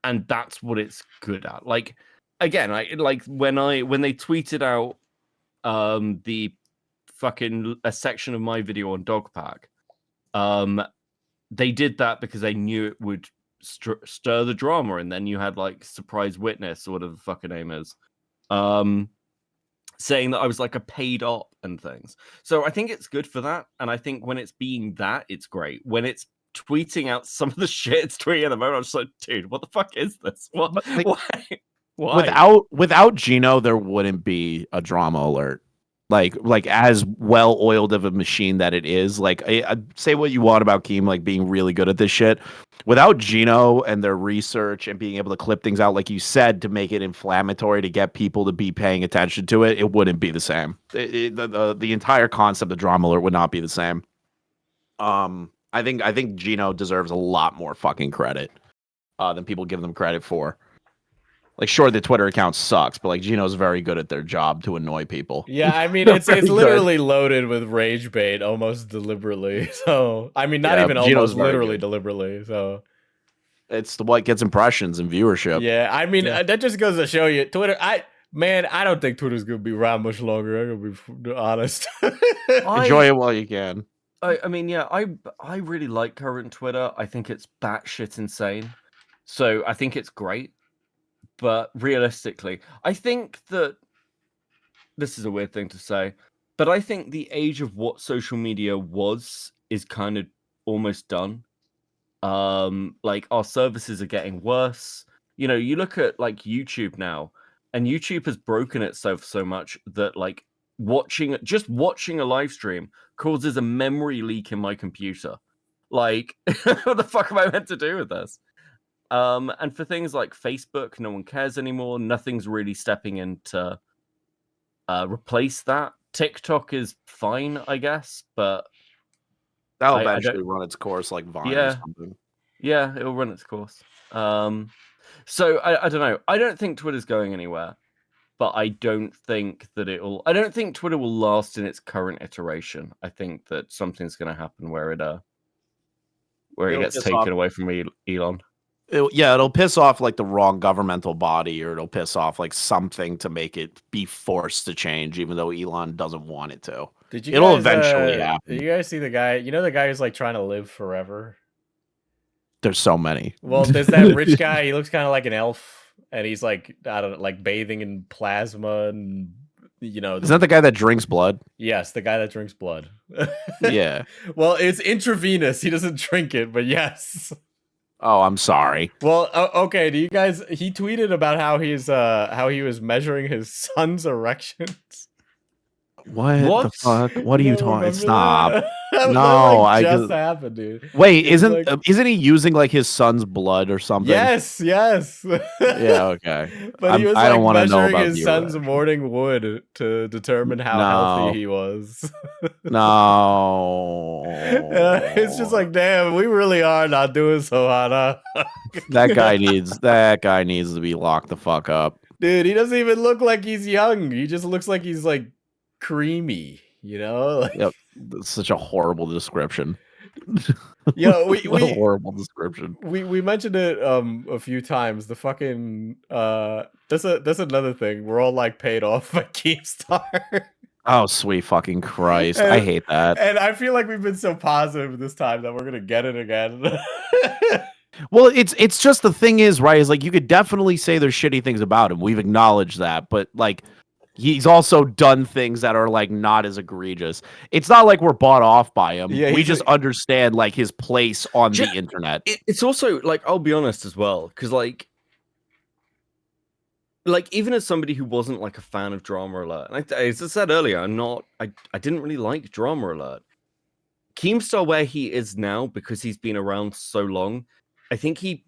And that's what it's good at. Like, again, when they tweeted out the fucking a section of my video on Dogpack, they did that because they knew it would stir the drama, and then you had like Surprise Witness or whatever the fucking name is, saying that I was like a paid op and things. So I think it's good for that, and I think when it's being that, it's great. When it's tweeting out some of the shit it's tweeting at the moment, I'm just like, dude, what the fuck is this? What? Why? Without Gino, there wouldn't be a Drama Alert. like as well oiled of a machine that it is. Like, I say what you want about Keem like being really good at this shit. Without Gino and their research and being able to clip things out, like you said, to make it inflammatory to get people to be paying attention to it, it wouldn't be the same. The entire concept of Drama Alert would not be the same. I think Gino deserves a lot more fucking credit than people give them credit for. Like, sure, the Twitter account sucks, but like Gino's very good at their job to annoy people. Yeah, I mean, They're it's very literally loaded with rage bait almost deliberately. So, I mean, not Yeah, even Gino's almost, very literally good. deliberately. So, It's what gets impressions and viewership. yeah, I mean, Yeah. that just goes to show you, Twitter. I don't think Twitter's gonna be around much longer. I'm gonna be honest. Enjoy it while you can. I mean, yeah, I really like current Twitter. I think it's batshit insane. So I think it's great. But realistically, I think that this is a weird thing to say, but I think the age of what social media was is kind of almost done. Like our services are getting worse. You know, you look at like YouTube now, and YouTube has broken itself so much that like just watching a live stream causes a memory leak in my computer. Like, what the fuck am I meant to do with this? And for things like Facebook, no one cares anymore. Nothing's really stepping in to replace that. TikTok is fine, I guess, but That'll I don't- eventually run its course like Vine or Yeah. something. yeah, it'll run its course. So I don't know. I don't think Twitter's going anywhere, but I don't think Twitter will last in its current iteration. I think that something's going to happen where it It'll gets piss taken off. away from Elon. It'll piss off like the wrong governmental body, or it'll piss off like something to make it be forced to change, even though Elon doesn't want it to. Did you It'll guys, eventually happen. Did you guys see the guy? You know the guy who's like trying to live forever. There's so many. Well, there's that rich guy. He looks kind of like an elf, and he's like, I don't know, like bathing in plasma, and you know. Is that the guy that drinks blood? Yes, the guy that drinks blood. Yeah. Well, it's intravenous. He doesn't drink it, but yes. Oh, I'm sorry. Well, okay. Do you guys? He tweeted about how he was measuring his son's erections. What the fuck? What are you talking? Remember Stop. that? No, That, I just just happened, dude. wait. It's Isn't he using like his son's blood or something? Yes. Yeah. Okay. But he was I don't like want to know measuring about his the son's erection. morning wood to determine how No. healthy he was. No. It's just like, damn, we really are not doing so hot, huh? that guy needs to be locked the fuck up. Dude, he doesn't even look like he's young. He just looks like he's like creamy, you know? Like, Yep. That's such a horrible description. you know, What a horrible description. we mentioned it a few times. The fucking that's another thing. We're all like paid off by Keemstar. Oh, sweet fucking Christ. I hate that. And I feel like we've been so positive this time that we're gonna get it again. Well, it's just the thing is, right, is like you could definitely say there's shitty things about him. We've acknowledged that, but like he's also done things that are like not as egregious. It's not like we're bought off by him. Yeah, we he's just understand like his place on the internet. It's also like, I'll be honest as well, because like even as somebody who wasn't like a fan of Drama Alert, and as I said earlier, I didn't really like Drama Alert. Keemstar, where he is now, because he's been around so long, I think he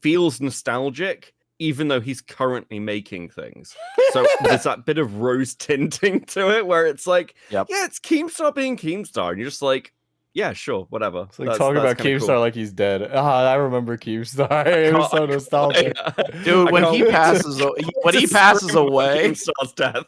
feels nostalgic, even though he's currently making things. So there's that bit of rose tinting to it, where it's like, Yep. yeah, it's Keemstar being Keemstar, and you're just like, yeah, sure, whatever. It's like talking about kinda Keemstar cool. like he's dead. I remember Keemstar. It was so nostalgic. Dude, I when can't he wait to- passes when he to passes scream about away, Keemstar's death.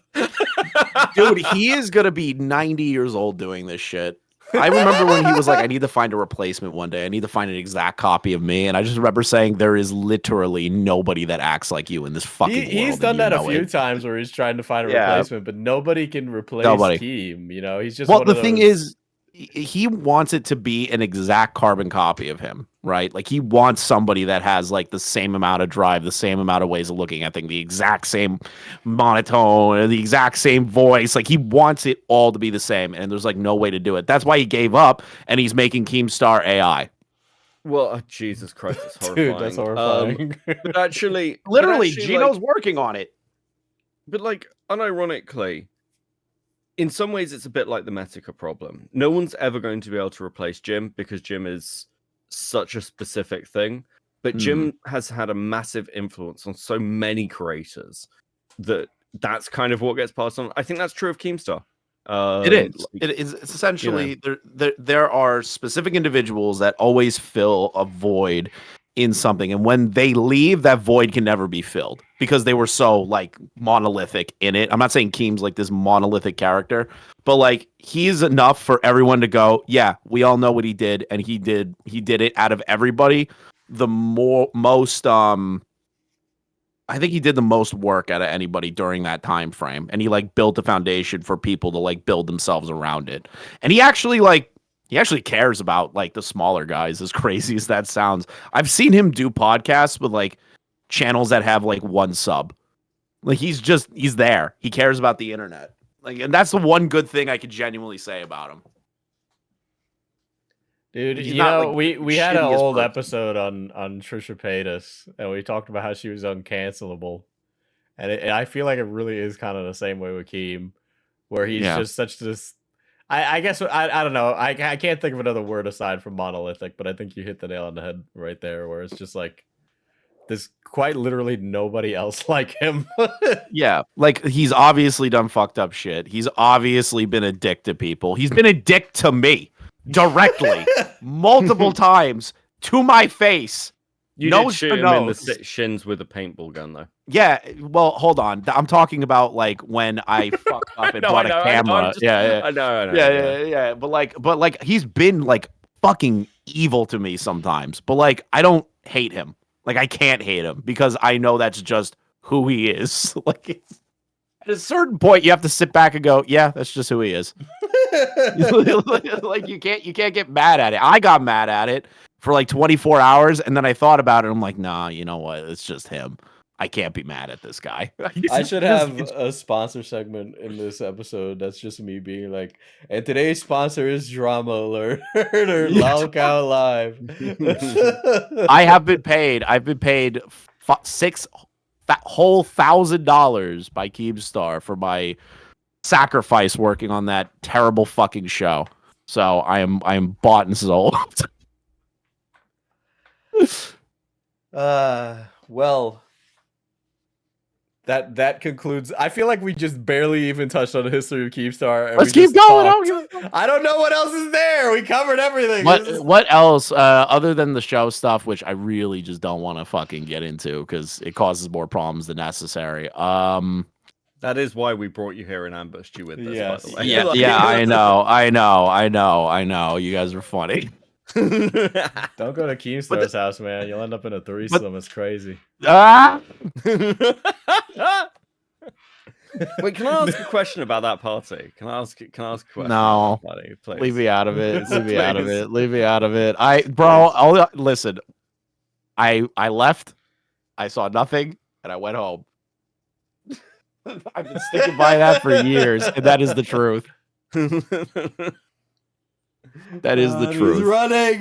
dude, he is gonna be 90 years old doing this shit. I remember when he was like, I need to find a replacement one day. I need to find an exact copy of me. And I just remember saying, there is literally nobody that acts like you in this fucking world. He's and done you that a know few it. times where he's trying to find a Yeah. replacement, but nobody can replace Nobody. Keem. You know, he's just Well, one the of thing those- is, he wants it to be an exact carbon copy of him, right? Like he wants somebody that has like the same amount of drive, the same amount of ways of looking at things, the exact same monotone, the exact same voice. Like he wants it all to be the same, and there's like no way to do it. That's why he gave up, and he's making Keemstar AI. Well, Jesus Christ, it's horrifying. dude, that's horrifying. But actually, Literally, but actually, Gino's like, working on it. but like, unironically, in some ways, it's a bit like the Metica problem. No one's ever going to be able to replace Jim because Jim is such a specific thing. But Jim has had a massive influence on so many creators that's kind of what gets passed on. I think that's true of Keemstar. It is. It's essentially there are specific individuals that always fill a void in something, and when they leave, that void can never be filled because they were so like monolithic in it. I'm not saying Keem's like this monolithic character, but like he's enough for everyone to go, yeah, we all know what he did, and he did it out of everybody. I think he did the most work out of anybody during that time frame, and he like built a foundation for people to like build themselves around it. And he actually cares about like the smaller guys, as crazy as that sounds. I've seen him do podcasts with like channels that have like one sub. Like he's there. He cares about the internet. Like, and that's the one good thing I could genuinely say about him. Dude, He's you not, know, like, we had an shittiest old person. episode on Trisha Paytas, and we talked about how she was uncancelable, and I feel like it really is kind of the same way with Keem, where he's just such this. I guess I don't know. I can't think of another word aside from monolithic, but I think you hit the nail on the head right there, where it's just like there's quite literally nobody else like him. Yeah, like he's obviously done fucked up shit. He's obviously been a dick to people. He's been a dick to me directly, multiple times to my face. You Nose did shoot to him in the nose. shins with a paintball gun, though. Yeah, well, hold on. I'm talking about like when I fucked up and bought a camera. I know. Yeah. But like he's been like fucking evil to me sometimes. But like I don't hate him. Like I can't hate him because I know that's just who he is. Like at a certain point, you have to sit back and go, yeah, that's just who he is. Like you can't get mad at it. I got mad at it for like 24 hours, and then I thought about it. I'm like, nah, you know what? It's just him. I can't be mad at this guy. I should have a sponsor segment in this episode. That's just me being like, and today's sponsor is Drama Alert or Lolcow Live. I have been paid. I've been paid $1,000 by Keemstar for my sacrifice working on that terrible fucking show. So I am bought and sold. Well, that concludes. I feel like we just barely even touched on the history of Keemstar. Let's keep going. I don't know what else is there. We covered everything. What else other than the show stuff, which I really just don't want to fucking get into because it causes more problems than necessary. That is why we brought you here and ambushed you with this, Yes. by the way. Yeah, I know. You guys are funny. Don't go to Keemstar's house, man. You'll end up in a threesome. It's crazy. Ah! Wait, can I ask a question about that party? Can I ask a question? No. About that party, please? Leave me out of it. Leave me out of Please. it. Leave me out of it. Listen. I left. I saw nothing, and I went home. I've been sticking by that for years, and that is the truth. That is the truth.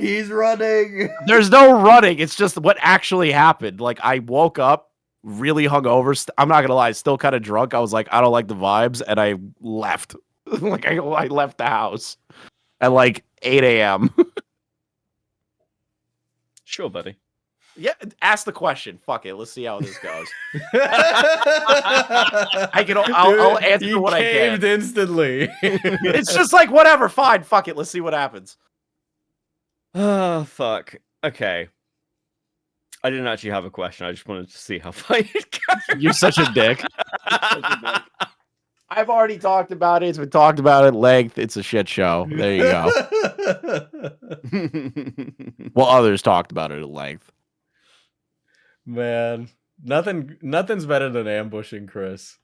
He's running. There's no running. It's just what actually happened. Like I woke up really hungover. I'm not gonna lie, still kind of drunk. I was like, I don't like the vibes, and I left. Like I left the house at like 8 a.m. Sure, buddy. Yeah, ask the question. Fuck it. Let's see how this goes. I'll answer what I can. Instantly. It's just like whatever. Fine. Fuck it. Let's see what happens. Oh, fuck. Okay. I didn't actually have a question. I just wanted to see how far you'd go. You're such a dick. I've already talked about it. It's been talked about at length. It's a shit show. There you go. Well, others talked about it at length. Man, nothing's better than ambushing Chris.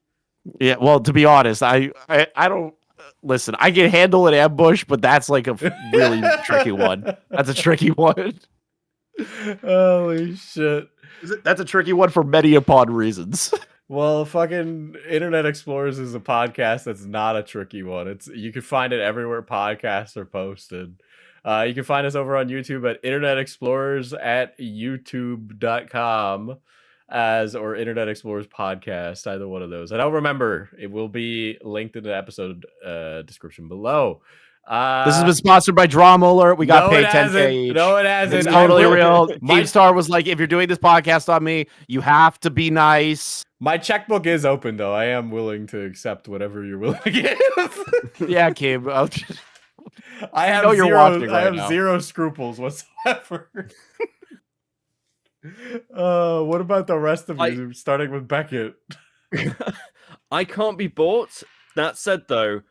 Yeah, well, to be honest, I don't listen. I can handle an ambush, but that's like a really tricky one. That's a tricky one. Holy shit! That's a tricky one for many upon reasons. Well, fucking Internet Explorers is a podcast that's not a tricky one. You can find it everywhere podcasts are posted. You can find us over on YouTube at Internet Explorers at youtube.com. as or Internet Explorers Podcast, either one of those. I don't remember. It will be linked in the episode description below. This has been sponsored by Drama Alert. We got no, paid it 10K hasn't. each. No, it hasn't. It's I totally will- real. My- Keemstar was like, if you're doing this podcast on me, you have to be nice. My checkbook is open, though. I am willing to accept whatever you're willing to give. Yeah, Keem. I have know you're zero. watching I right have now. zero scruples whatsoever. What about the rest of you? Starting with Beckett. I can't be bought. That said, though,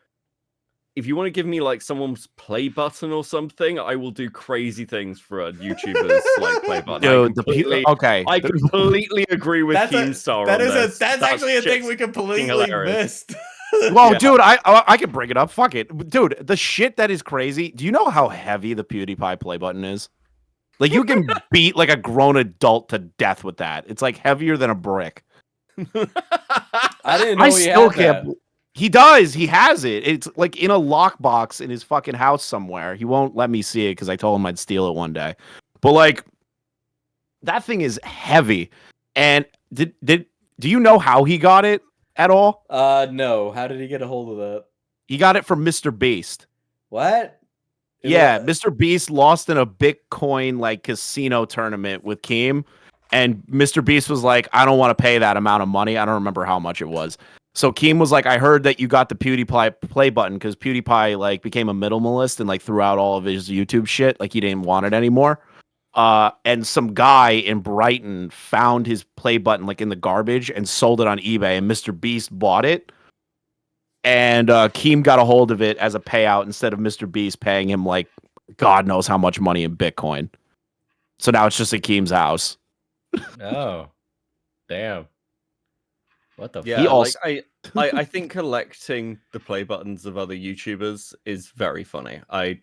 if you want to give me like someone's play button or something, I will do crazy things for a YouTuber's like play button. Okay. I completely agree with Keemstar. That's actually a thing we completely hilarious. missed. Well, Yeah. dude, I can bring it up. Fuck it, dude. The shit that is crazy. Do you know how heavy the PewDiePie play button is? Like you can beat like a grown adult to death with that. It's like heavier than a brick. I didn't know I he still had can't. that. He does. He has it. It's like in a lockbox in his fucking house somewhere. He won't let me see it because I told him I'd steal it one day. But like, that thing is heavy. And do you know how he got it at all? No. How did he get a hold of that? He got it from Mr. Beast. What? Yeah, Mr. Beast lost in a Bitcoin like casino tournament with Keem, and Mr. Beast was like, "I don't want to pay that amount of money." I don't remember how much it was. So Keem was like, "I heard that you got the PewDiePie play button because PewDiePie like became a minimalist and like threw out all of his YouTube shit, like he didn't want it anymore." And some guy in Brighton found his play button like in the garbage and sold it on eBay, and Mr. Beast bought it. And Keem got a hold of it as a payout instead of Mr. Beast paying him like God knows how much money in Bitcoin. So now it's just at Keem's house. Oh, damn. What the? Yeah, He also- I think collecting the play buttons of other YouTubers is very funny. I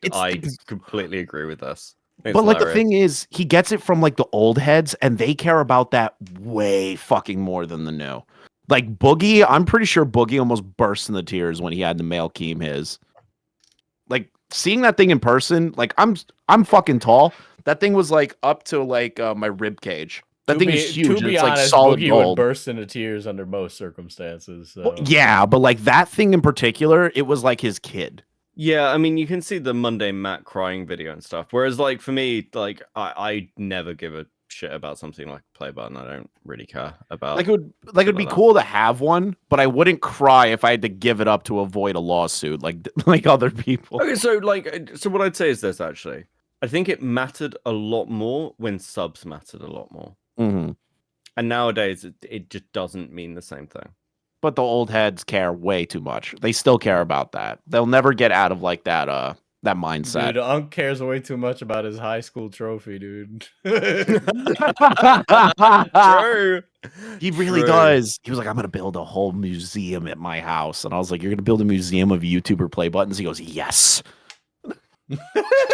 completely agree with this. It's But like the hilarious. thing is, he gets it from like the old heads, and they care about that way fucking more than the new. Like Boogie, I'm pretty sure Boogie almost burst into tears when he had to mail Keem his. Like seeing that thing in person, like I'm fucking tall. That thing was like up to like my rib cage. That thing is huge. To and be it's honest, like solid Boogie would gold. burst into tears under most circumstances. So. Well, yeah, but like that thing in particular, it was like his kid. Yeah, I mean, you can see the Monday Matt crying video and stuff. Whereas, like for me, like I never give a shit about something like a play button. I don't really care about. Like it'd be about that. cool to have one, but I wouldn't cry if I had to give it up to avoid a lawsuit, like other people. Okay, so what I'd say is this actually. I think it mattered a lot more when subs mattered a lot more. Mm-hmm. And nowadays, it just doesn't mean the same thing. But the old heads care way too much. They still care about that. They'll never get out of like that mindset. Dude, Unc cares way too much about his high school trophy, dude. True. He really True. does. He was like, I'm gonna build a whole museum at my house. And I was like, you're gonna build a museum of YouTuber play buttons? He goes, yes. You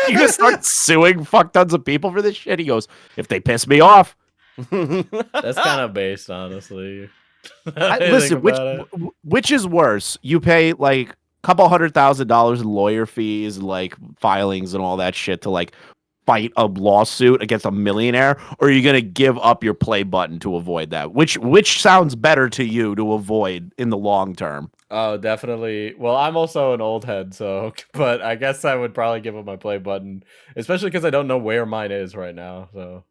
gonna start suing fuck tons of people for this shit? He goes, if they piss me off. That's kind of based, honestly. Listen, which is worse? You pay like a couple $100,000 in lawyer fees, like filings and all that shit to like fight a lawsuit against a millionaire, or are you gonna give up your play button to avoid that? Which sounds better to you to avoid in the long term? Oh, definitely. Well, I'm also an old head, so but I guess I would probably give up my play button, especially because I don't know where mine is right now. So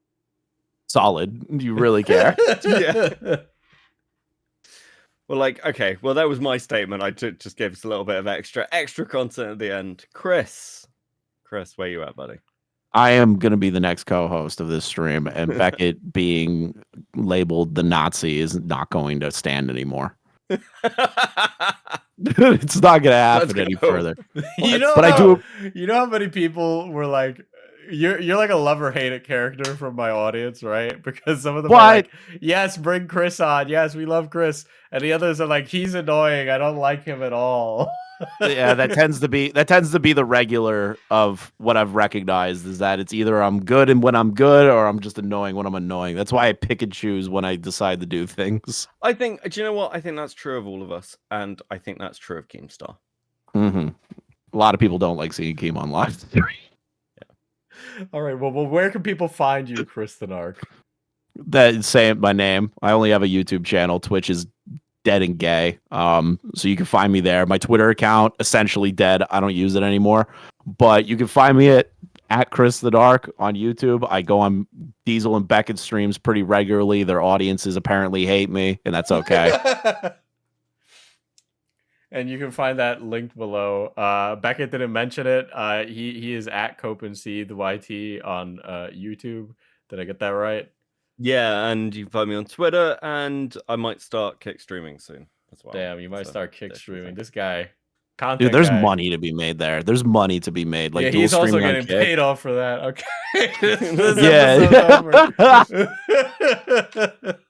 Solid. Do you really care? Yeah. Well, like, okay, well, that was my statement. I just gave us a little bit of extra content at the end. Chris, where you at, buddy? I am going to be the next co-host of this stream, and Beckett being labeled the Nazi is not going to stand anymore. It's not going to happen Let's any go. further. you know, But I how- do- You know how many people were like, "You're like a love-or-hate-it character from my audience, right?" Because some of them are like, "Yes, bring Chris on. Yes, we love Chris," and the others are like, "He's annoying. I don't like him at all." Yeah, that tends to be the regular of what I've recognized is that it's either I'm good and when I'm good, or I'm just annoying when I'm annoying. That's why I pick and choose when I decide to do things. I think, do you know what? I think that's true of all of us, and I think that's true of Keemstar. Mm-hmm. A lot of people don't like seeing Keem on live. All right. Well, where can people find you, Chris the Narc? that say my name. I only have a YouTube channel. Twitch is dead and gay. So you can find me there. My Twitter account essentially dead. I don't use it anymore. But you can find me at Chris the Dark on YouTube. I go on Diesel and Beckett streams pretty regularly. Their audiences apparently hate me, and that's okay. And you can find that linked below. Beckett didn't mention it. He is at Copenseed YT on YouTube. Did I get that right? Yeah, and you can find me on Twitter, and I might start kick streaming soon as well. Damn, you might So, start kick that's the streaming. thing. This guy, content Dude, there's guy. money to be made there. There's money to be made. Like Yeah, dual he's also streaming on getting Kick. paid off for that. Okay. This Yeah. episode's over.